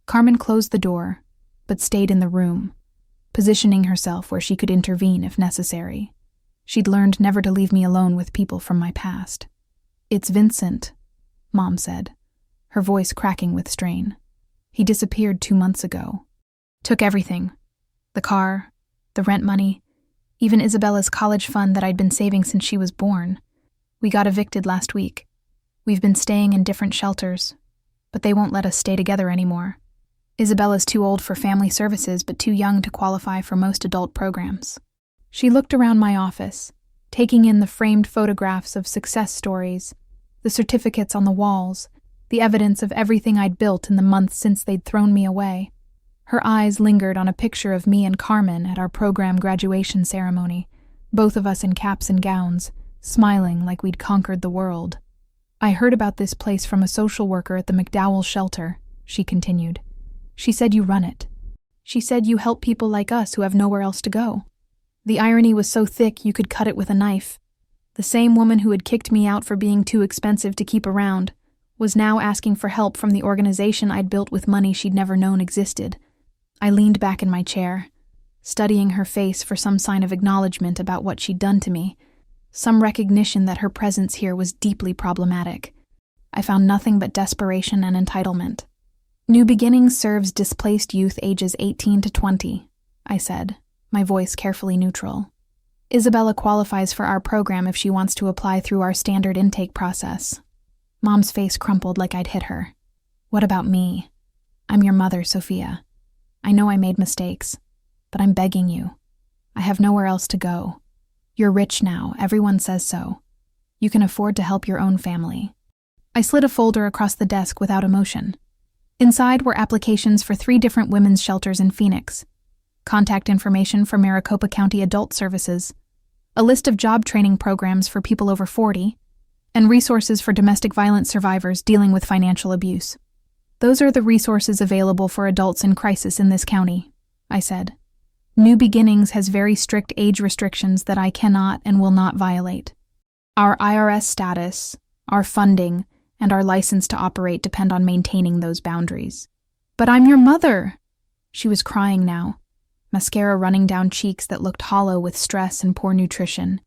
A: Carmen closed the door, but stayed in the room, positioning herself where she could intervene if necessary. She'd learned never to leave me alone with people from my past. "It's Vincent," Mom said, her voice cracking with strain. "He disappeared 2 months ago. Took everything. The car, the rent money, even Isabella's college fund that I'd been saving since she was born. We got evicted last week. We've been staying in different shelters, but they won't let us stay together anymore. Isabella's too old for family services but too young to qualify for most adult programs." She looked around my office, taking in the framed photographs of success stories, the certificates on the walls, the evidence of everything I'd built in the months since they'd thrown me away. Her eyes lingered on a picture of me and Carmen at our program graduation ceremony, both of us in caps and gowns, smiling like we'd conquered the world. "I heard about this place from a social worker at the McDowell shelter," she continued. "She said you run it. She said you help people like us who have nowhere else to go." The irony was so thick you could cut it with a knife. The same woman who had kicked me out for being too expensive to keep around was now asking for help from the organization I'd built with money she'd never known existed. I leaned back in my chair, studying her face for some sign of acknowledgement about what she'd done to me, some recognition that her presence here was deeply problematic. I found nothing but desperation and entitlement. New Beginnings serves displaced youth ages 18 to 20, I said, my voice carefully neutral. Isabella qualifies for our program if she wants to apply through our standard intake process. Mom's face crumpled like I'd hit her. What about me? I'm your mother, Sophia. I know I made mistakes, but I'm begging you. I have nowhere else to go. You're rich now, everyone says so. You can afford to help your own family. I slid a folder across the desk without emotion. Inside were applications for 3 different women's shelters in Phoenix, contact information for Maricopa County Adult Services, a list of job training programs for people over 40, and resources for domestic violence survivors dealing with financial abuse. Those are the resources available for adults in crisis in this county, I said. New Beginnings has very strict age restrictions that I cannot and will not violate. Our IRS status, our funding, and our license to operate depend on maintaining those boundaries. But I'm your mother! She was crying now, mascara running down cheeks that looked hollow with stress and poor nutrition.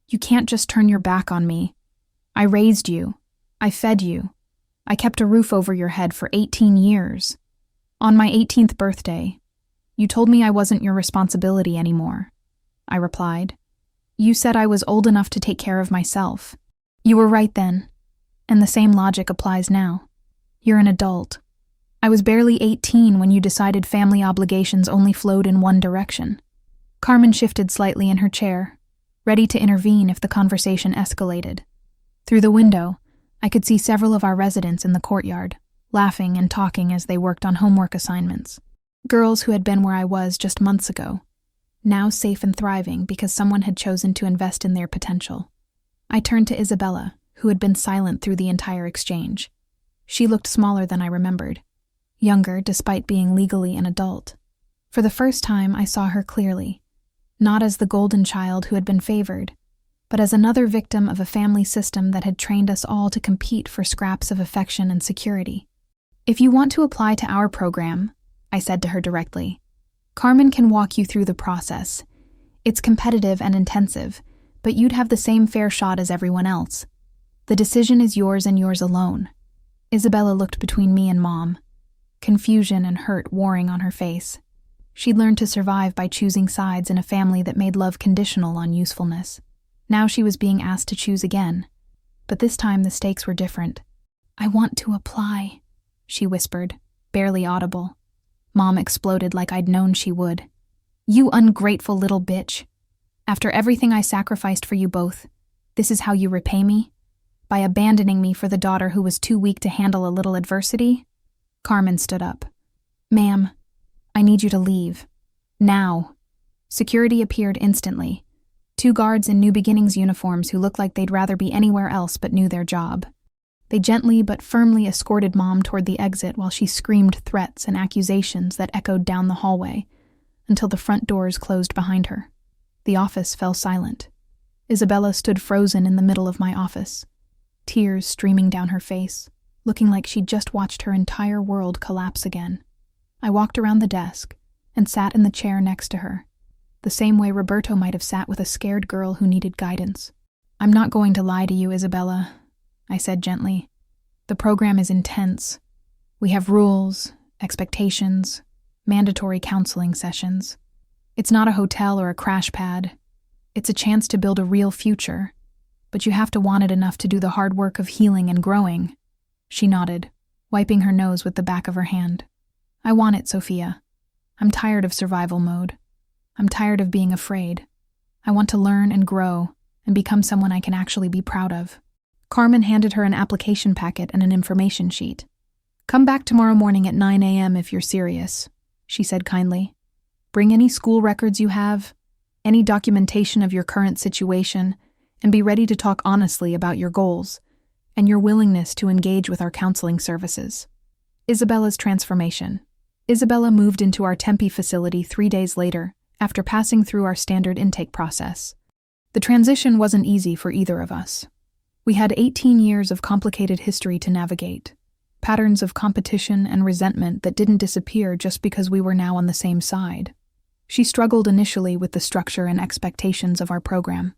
A: You can't just turn your back on me. I raised you. I fed you. I kept a roof over your head for 18 years. On my 18th birthday, you told me I wasn't your responsibility anymore. I replied. You said I was old enough to take care of myself. You were right then, and the same logic applies now. You're an adult. I was barely 18 when you decided family obligations only flowed in one direction. Carmen shifted slightly in her chair, ready to intervene if the conversation escalated. Through the window, I could see several of our residents in the courtyard, laughing and talking as they worked on homework assignments. Girls who had been where I was just months ago, now safe and thriving because someone had chosen to invest in their potential. I turned to Isabella, who had been silent through the entire exchange. She looked smaller than I remembered, younger despite being legally an adult. For the first time, I saw her clearly, not as the golden child who had been favored, but as another victim of a family system that had trained us all to compete for scraps of affection and security. If you want to apply to our program, I said to her directly, Carmen can walk you through the process. It's competitive and intensive, but you'd have the same fair shot as everyone else. The decision is yours and yours alone. Isabella looked between me and Mom, confusion and hurt warring on her face. She'd learned to survive by choosing sides in a family that made love conditional on usefulness. Now she was being asked to choose again, but this time the stakes were different. I want to apply, she whispered, barely audible. Mom exploded like I'd known she would. You ungrateful little bitch. After everything I sacrificed for you both, this is how you repay me? By abandoning me for the daughter who was too weak to handle a little adversity? Carmen stood up. Ma'am, I need you to leave. Now. Security appeared instantly. 2 guards in New Beginnings uniforms who looked like they'd rather be anywhere else but knew their job. They gently but firmly escorted Mom toward the exit while she screamed threats and accusations that echoed down the hallway until the front doors closed behind her. The office fell silent. Isabella stood frozen in the middle of my office, tears streaming down her face, looking like she'd just watched her entire world collapse again. I walked around the desk and sat in the chair next to her, the same way Roberto might have sat with a scared girl who needed guidance. I'm not going to lie to you, Isabella, I said gently. The program is intense. We have rules, expectations, mandatory counseling sessions. It's not a hotel or a crash pad. It's a chance to build a real future, but you have to want it enough to do the hard work of healing and growing. She nodded, wiping her nose with the back of her hand. I want it, Sophia. I'm tired of survival mode. I'm tired of being afraid. I want to learn and grow and become someone I can actually be proud of. Carmen handed her an application packet and an information sheet. Come back tomorrow morning at 9 a.m. if you're serious, she said kindly. Bring any school records you have, any documentation of your current situation, and be ready to talk honestly about your goals and your willingness to engage with our counseling services. Isabella's transformation. Isabella moved into our Tempe facility 3 days later, after passing through our standard intake process. The transition wasn't easy for either of us. We had 18 years of complicated history to navigate, patterns of competition and resentment that didn't disappear just because we were now on the same side. She struggled initially with the structure and expectations of our program.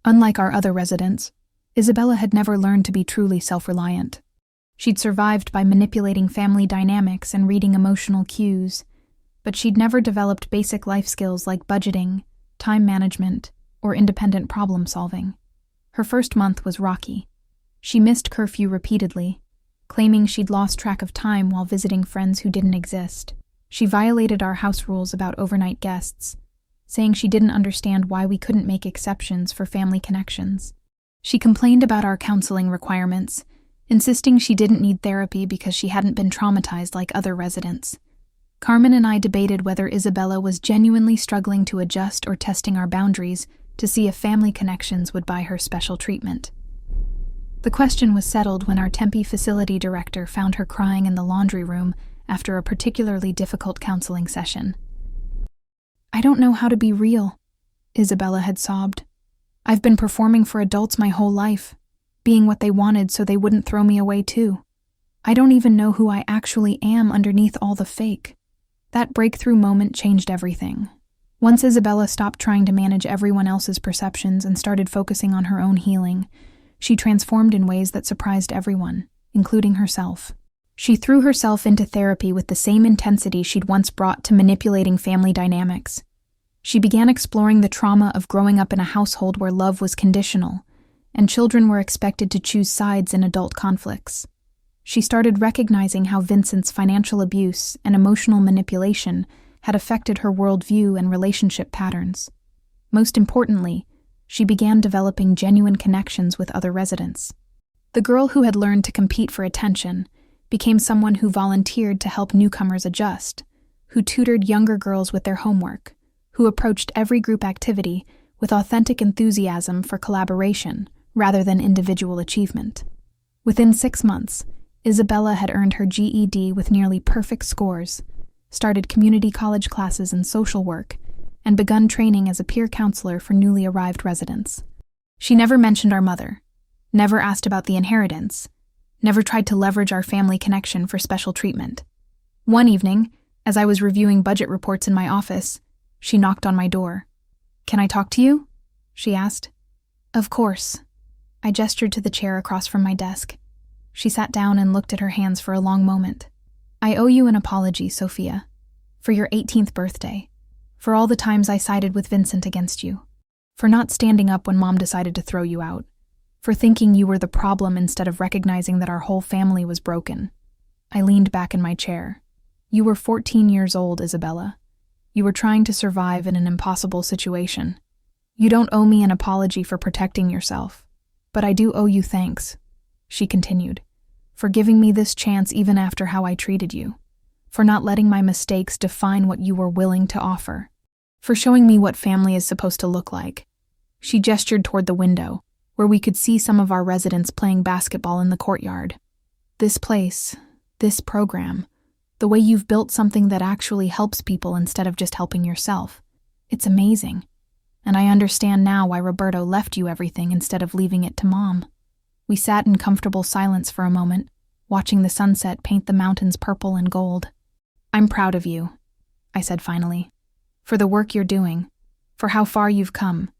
A: Unlike our other residents, Isabella had never learned to be truly self-reliant. She'd survived by manipulating family dynamics and reading emotional cues, but she'd never developed basic life skills like budgeting, time management, or independent problem-solving. Her first month was rocky. She missed curfew repeatedly, claiming she'd lost track of time while visiting friends who didn't exist. She violated our house rules about overnight guests, saying she didn't understand why we couldn't make exceptions for family connections. She complained about our counseling requirements, insisting she didn't need therapy because she hadn't been traumatized like other residents. Carmen and I debated whether Isabella was genuinely struggling to adjust or testing our boundaries to see if family connections would buy her special treatment. The question was settled when our Tempe facility director found her crying in the laundry room after a particularly difficult counseling session. "I don't know how to be real," Isabella had sobbed. "I've been performing for adults my whole life, being what they wanted so they wouldn't throw me away too. I don't even know who I actually am underneath all the fake." That breakthrough moment changed everything. Once Isabella stopped trying to manage everyone else's perceptions and started focusing on her own healing, she transformed in ways that surprised everyone, including herself. She threw herself into therapy with the same intensity she'd once brought to manipulating family dynamics. She began exploring the trauma of growing up in a household where love was conditional, and children were expected to choose sides in adult conflicts. She started recognizing how Vincent's financial abuse and emotional manipulation had affected her worldview and relationship patterns. Most importantly, she began developing genuine connections with other residents. The girl who had learned to compete for attention became someone who volunteered to help newcomers adjust, who tutored younger girls with their homework, who approached every group activity with authentic enthusiasm for collaboration rather than individual achievement. Within 6 months, Isabella had earned her GED with nearly perfect scores, started community college classes in social work, and begun training as a peer counselor for newly arrived residents. She never mentioned our mother, never asked about the inheritance, never tried to leverage our family connection for special treatment. One evening, as I was reviewing budget reports in my office, she knocked on my door. "Can I talk to you?" she asked. "Of course." I gestured to the chair across from my desk. She sat down and looked at her hands for a long moment. "I owe you an apology, Sophia, for your 18th birthday, for all the times I sided with Vincent against you, for not standing up when Mom decided to throw you out, for thinking you were the problem instead of recognizing that our whole family was broken." I leaned back in my chair. "You were 14 years old, Isabella. You were trying to survive in an impossible situation. You don't owe me an apology for protecting yourself, but I do owe you thanks," she continued, "for giving me this chance even after how I treated you, for not letting my mistakes define what you were willing to offer, for showing me what family is supposed to look like." She gestured toward the window, where we could see some of our residents playing basketball in the courtyard. "This place, this program, the way you've built something that actually helps people instead of just helping yourself, it's amazing. And I understand now why Roberto left you everything instead of leaving it to Mom." We sat in comfortable silence for a moment, watching the sunset paint the mountains purple and gold. "I'm proud of you," I said finally, "for the work you're doing, for how far you've come,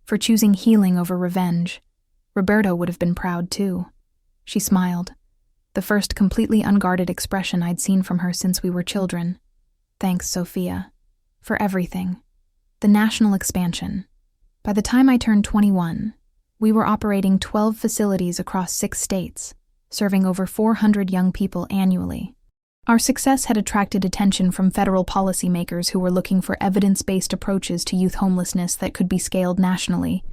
A: for choosing healing over revenge. Roberto would have been proud too." She smiled, the first completely unguarded expression I'd seen from her since we were children. "Thanks, Sophia, for everything." The national expansion. By the time I turned 21, we were operating 12 facilities across 6 states, serving over 400 young people annually. Our success had attracted attention from federal policymakers who were looking for evidence-based approaches to youth homelessness that could be scaled nationally.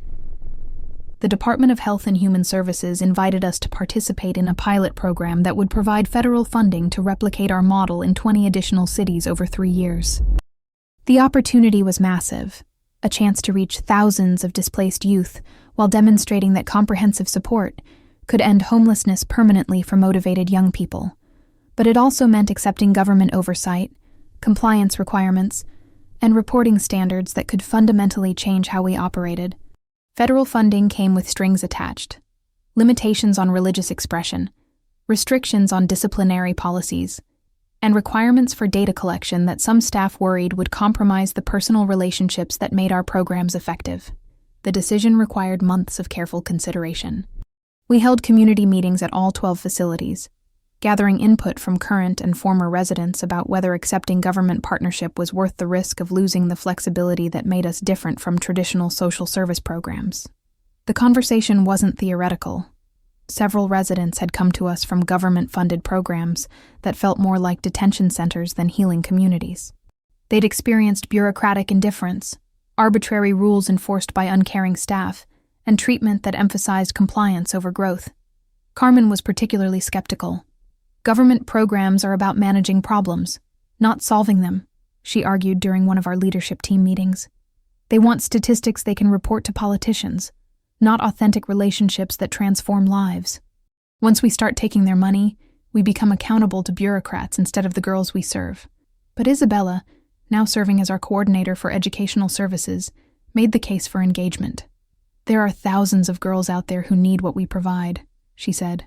A: The Department of Health and Human Services invited us to participate in a pilot program that would provide federal funding to replicate our model in 20 additional cities over 3 years. The opportunity was massive, a chance to reach thousands of displaced youth while demonstrating that comprehensive support could end homelessness permanently for motivated young people. But it also meant accepting government oversight, compliance requirements, and reporting standards that could fundamentally change how we operated. Federal funding came with strings attached. limitations on religious expression, restrictions on disciplinary policies, and requirements for data collection that some staff worried would compromise the personal relationships that made our programs effective. The decision required months of careful consideration. We held community meetings at all 12 facilities, gathering input from current and former residents about whether accepting government partnership was worth the risk of losing the flexibility that made us different from traditional social service programs. The conversation wasn't theoretical. Several residents had come to us from government-funded programs that felt more like detention centers than healing communities. They'd experienced bureaucratic indifference, arbitrary rules enforced by uncaring staff, and treatment that emphasized compliance over growth. Carmen was particularly skeptical. Government programs are about managing problems, not solving them, she argued during one of our leadership team meetings. They want statistics they can report to politicians, not authentic relationships that transform lives. Once we start taking their money, we become accountable to bureaucrats instead of the girls we serve. But Isabella, now serving as our coordinator for educational services, made the case for engagement. There are thousands of girls out there who need what we provide, she said.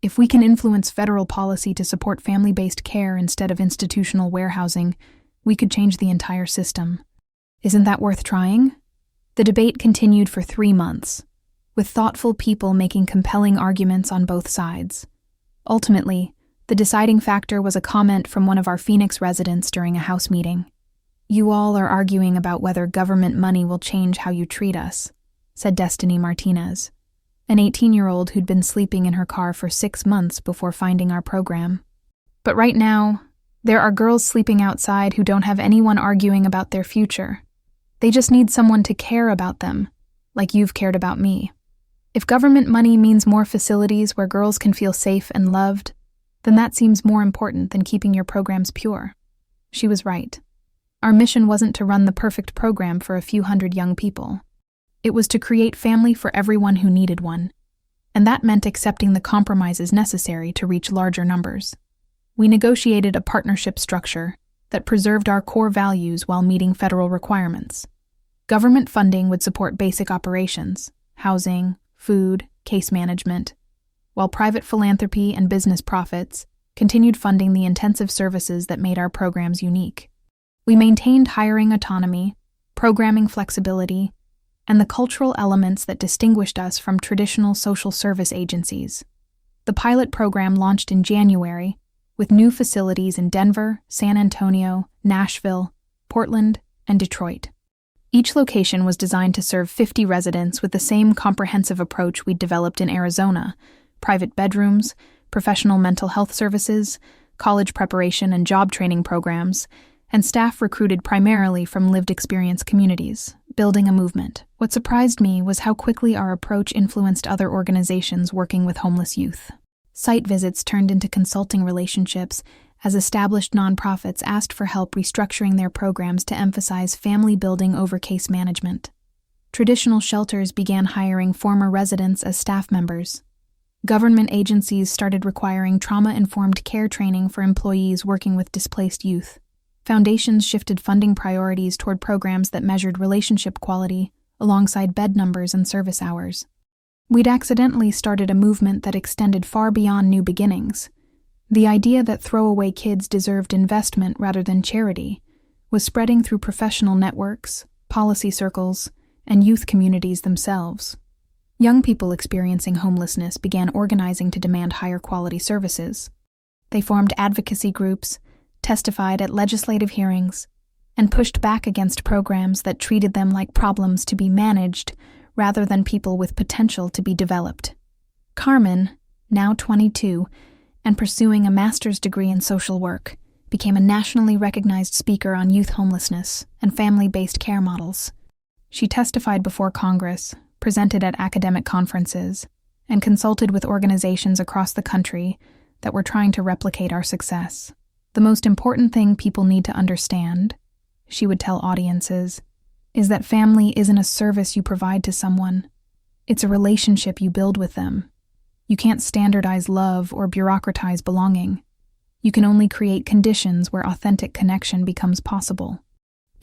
A: If we can influence federal policy to support family-based care instead of institutional warehousing, we could change the entire system. Isn't that worth trying? The debate continued for 3 months, with thoughtful people making compelling arguments on both sides. Ultimately, the deciding factor was a comment from one of our Phoenix residents during a house meeting. "You all are arguing about whether government money will change how you treat us," said Destiny Martinez, an 18-year-old who'd been sleeping in her car for 6 months before finding our program. "But right now, there are girls sleeping outside who don't have anyone arguing about their future. They just need someone to care about them, like you've cared about me. If government money means more facilities where girls can feel safe and loved, then that seems more important than keeping your programs pure." She was right. Our mission wasn't to run the perfect program for a few hundred young people. It was to create family for everyone who needed one, and that meant accepting the compromises necessary to reach larger numbers. We negotiated a partnership structure that preserved our core values while meeting federal requirements. Government funding would support basic operations, housing, food, case management, while private philanthropy and business profits continued funding the intensive services that made our programs unique. We maintained hiring autonomy, programming flexibility, and the cultural elements that distinguished us from traditional social service agencies. The pilot program launched in January, with new facilities in Denver, San Antonio, Nashville, Portland, and Detroit. Each location was designed to serve 50 residents with the same comprehensive approach we'd developed in Arizona: private bedrooms, professional mental health services, college preparation and job training programs, and staff recruited primarily from lived experience communities, building a movement. What surprised me was how quickly our approach influenced other organizations working with homeless youth. Site visits turned into consulting relationships as established nonprofits asked for help restructuring their programs to emphasize family building over case management. Traditional shelters began hiring former residents as staff members. Government agencies started requiring trauma-informed care training for employees working with displaced youth. Foundations shifted funding priorities toward programs that measured relationship quality alongside bed numbers and service hours. We'd accidentally started a movement that extended far beyond new beginnings. The idea that throwaway kids deserved investment rather than charity was spreading through professional networks, policy circles, and youth communities themselves. Young people experiencing homelessness began organizing to demand higher quality services. They formed advocacy groups, testified at legislative hearings, and pushed back against programs that treated them like problems to be managed rather than people with potential to be developed. Carmen, now 22, and pursuing a master's degree in social work, became a nationally recognized speaker on youth homelessness and family-based care models. She testified before Congress, presented at academic conferences, and consulted with organizations across the country that were trying to replicate our success. "The most important thing people need to understand," she would tell audiences, "is that family isn't a service you provide to someone. It's a relationship you build with them. You can't standardize love or bureaucratize belonging. You can only create conditions where authentic connection becomes possible."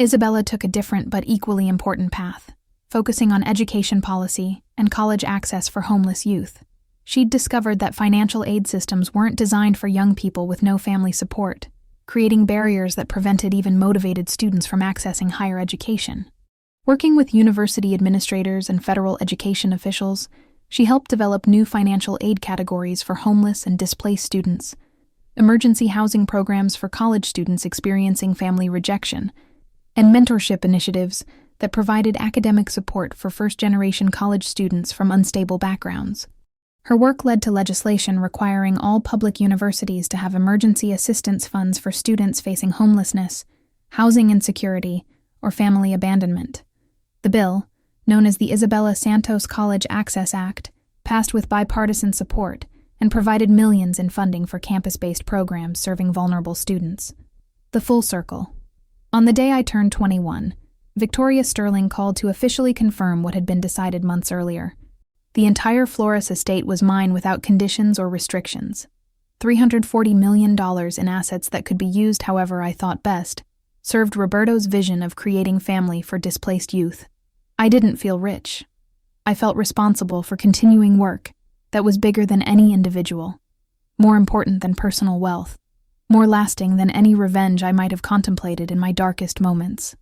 A: Isabella took a different but equally important path, focusing on education policy and college access for homeless youth. She'd discovered that financial aid systems weren't designed for young people with no family support, creating barriers that prevented even motivated students from accessing higher education. Working with university administrators and federal education officials, she helped develop new financial aid categories for homeless and displaced students, emergency housing programs for college students experiencing family rejection, and mentorship initiatives that provided academic support for first-generation college students from unstable backgrounds. Her work led to legislation requiring all public universities to have emergency assistance funds for students facing homelessness, housing insecurity, or family abandonment. The bill, known as the Isabella Santos College Access Act, passed with bipartisan support and provided millions in funding for campus-based programs serving vulnerable students. The full circle. On the day I turned 21, Victoria Sterling called to officially confirm what had been decided months earlier. The entire Flores estate was mine without conditions or restrictions. $340 million in assets that could be used however I thought best served Roberto's vision of creating family for displaced youth. I didn't feel rich. I felt responsible for continuing work that was bigger than any individual, more important than personal wealth, more lasting than any revenge I might have contemplated in my darkest moments.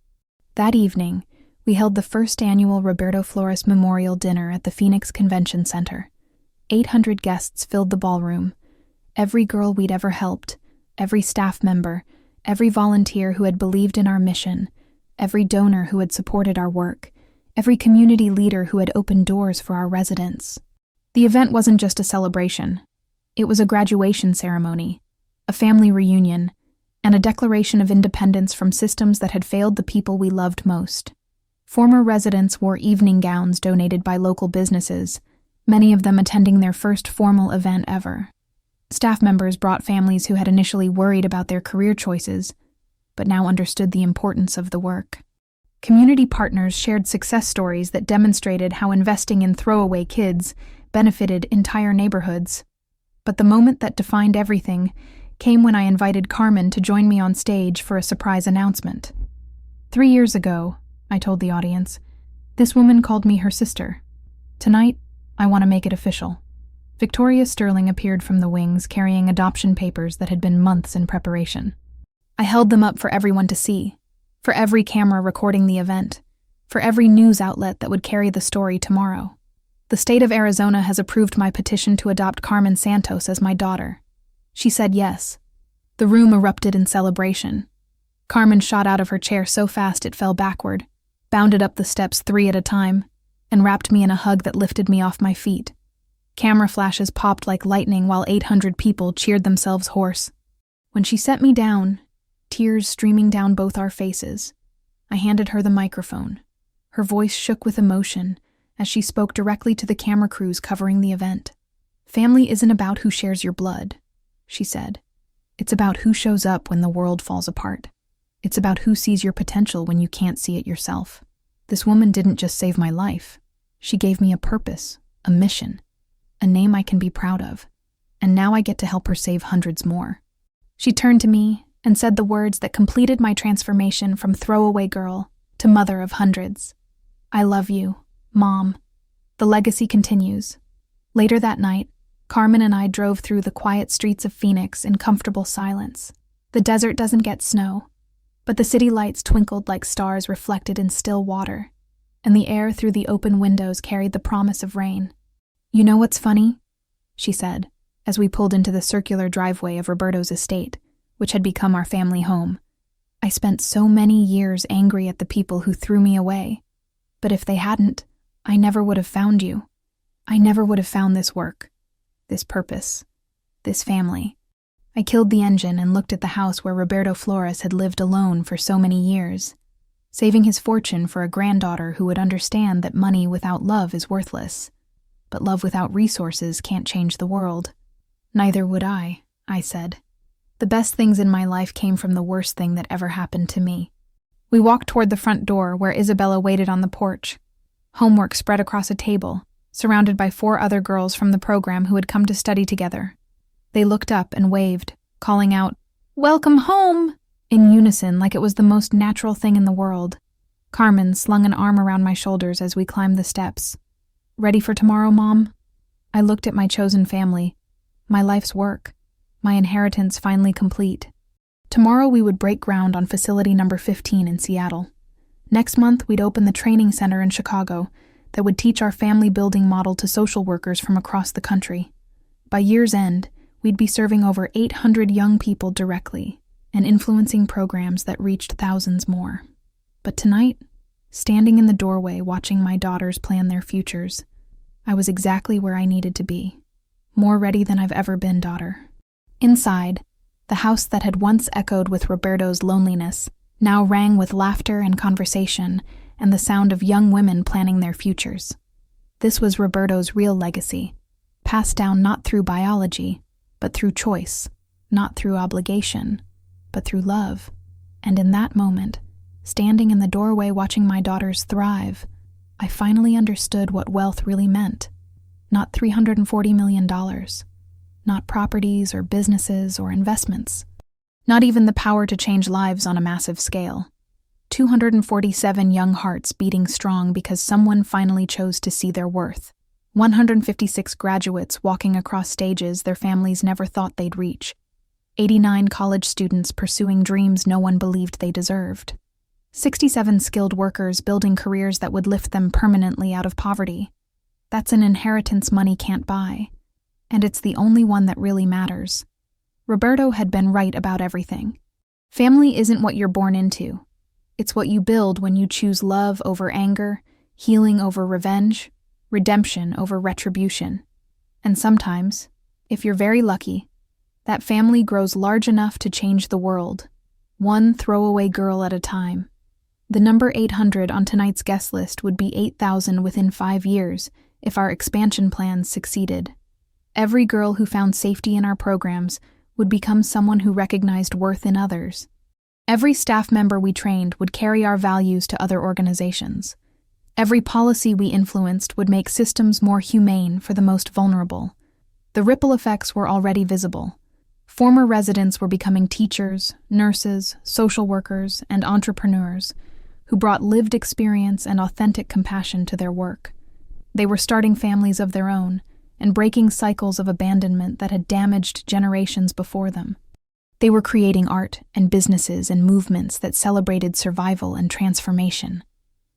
A: That evening, we held the first annual Roberto Flores Memorial Dinner at the Phoenix Convention Center. 800 guests filled the ballroom. Every girl we'd ever helped, every staff member, every volunteer who had believed in our mission, every donor who had supported our work, every community leader who had opened doors for our residents. The event wasn't just a celebration. It was a graduation ceremony, a family reunion, and a declaration of independence from systems that had failed the people we loved most. Former residents wore evening gowns donated by local businesses, many of them attending their first formal event ever. Staff members brought families who had initially worried about their career choices, but now understood the importance of the work. Community partners shared success stories that demonstrated how investing in throwaway kids benefited entire neighborhoods. But the moment that defined everything came when I invited Carmen to join me on stage for a surprise announcement. 3 years ago, I told the audience, this woman called me her sister. Tonight, I want to make it official. Victoria Sterling appeared from the wings carrying adoption papers that had been months in preparation. I held them up for everyone to see, for every camera recording the event, for every news outlet that would carry the story tomorrow. The state of Arizona has approved my petition to adopt Carmen Santos as my daughter. She said yes. The room erupted in celebration. Carmen shot out of her chair so fast it fell backward, bounded up the steps 3 at a time, and wrapped me in a hug that lifted me off my feet. Camera flashes popped like lightning while 800 people cheered themselves hoarse. When she set me down, tears streaming down both our faces, I handed her the microphone. Her voice shook with emotion as she spoke directly to the camera crews covering the event. Family isn't about who shares your blood, she said. It's about who shows up when the world falls apart. It's about who sees your potential when you can't see it yourself. This woman didn't just save my life. She gave me a purpose, a mission, a name I can be proud of. And now I get to help her save hundreds more. She turned to me and said the words that completed my transformation from throwaway girl to mother of hundreds. I love you, Mom. The legacy continues. Later that night, Carmen and I drove through the quiet streets of Phoenix in comfortable silence. The desert doesn't get snow, but the city lights twinkled like stars reflected in still water, and the air through the open windows carried the promise of rain. You know what's funny? She said, as we pulled into the circular driveway of Roberto's estate, which had become our family home. I spent so many years angry at the people who threw me away. But if they hadn't, I never would have found you. I never would have found this work, this purpose, this family. I killed the engine and looked at the house where Roberto Flores had lived alone for so many years, saving his fortune for a granddaughter who would understand that money without love is worthless. But love without resources can't change the world. Neither would I said. The best things in my life came from the worst thing that ever happened to me. We walked toward the front door where Isabella waited on the porch. Homework spread across a table, surrounded by 4 other girls from the program who had come to study together. They looked up and waved, calling out, "Welcome home!" in unison like it was the most natural thing in the world. Carmen slung an arm around my shoulders as we climbed the steps. "Ready for tomorrow, Mom?" I looked at my chosen family, my life's work, my inheritance finally complete. Tomorrow we would break ground on facility number 15 in Seattle. Next month we'd open the training center in Chicago that would teach our family building model to social workers from across the country. By year's end, we'd be serving over 800 young people directly and influencing programs that reached thousands more. But tonight, standing in the doorway watching my daughters plan their futures, I was exactly where I needed to be. More ready than I've ever been, daughter. Inside, the house that had once echoed with Roberto's loneliness now rang with laughter and conversation and the sound of young women planning their futures. This was Roberto's real legacy, passed down not through biology, but through choice, not through obligation, but through love. And in that moment, standing in the doorway watching my daughters thrive, I finally understood what wealth really meant. Not $340 million, not properties or businesses or investments, not even the power to change lives on a massive scale. 247 young hearts beating strong because someone finally chose to see their worth. 156 graduates walking across stages their families never thought they'd reach. 89 college students pursuing dreams no one believed they deserved. 67 skilled workers building careers that would lift them permanently out of poverty. That's an inheritance money can't buy. And it's the only one that really matters. Roberto had been right about everything. Family isn't what you're born into. It's what you build when you choose love over anger, healing over revenge, redemption over retribution. And sometimes, if you're very lucky, that family grows large enough to change the world, one throwaway girl at a time. The number 800 on tonight's guest list would be 8,000 within 5 years if our expansion plans succeeded. Every girl who found safety in our programs would become someone who recognized worth in others. Every staff member we trained would carry our values to other organizations. Every policy we influenced would make systems more humane for the most vulnerable. The ripple effects were already visible. Former residents were becoming teachers, nurses, social workers, and entrepreneurs who brought lived experience and authentic compassion to their work. They were starting families of their own and breaking cycles of abandonment that had damaged generations before them. They were creating art and businesses and movements that celebrated survival and transformation.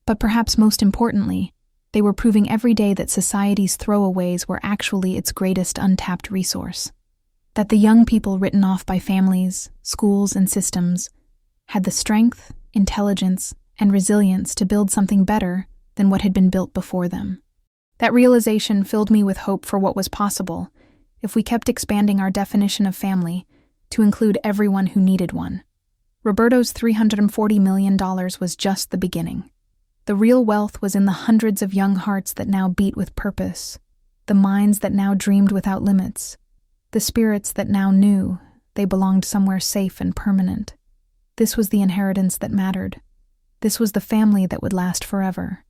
A: But perhaps most importantly, they were proving every day that society's throwaways were actually its greatest untapped resource. That the young people written off by families, schools, and systems had the strength, intelligence, and resilience to build something better than what had been built before them. That realization filled me with hope for what was possible if we kept expanding our definition of family to include everyone who needed one. Roberto's $340 million was just the beginning. The real wealth was in the hundreds of young hearts that now beat with purpose, the minds that now dreamed without limits, the spirits that now knew they belonged somewhere safe and permanent. This was the inheritance that mattered. This was the family that would last forever.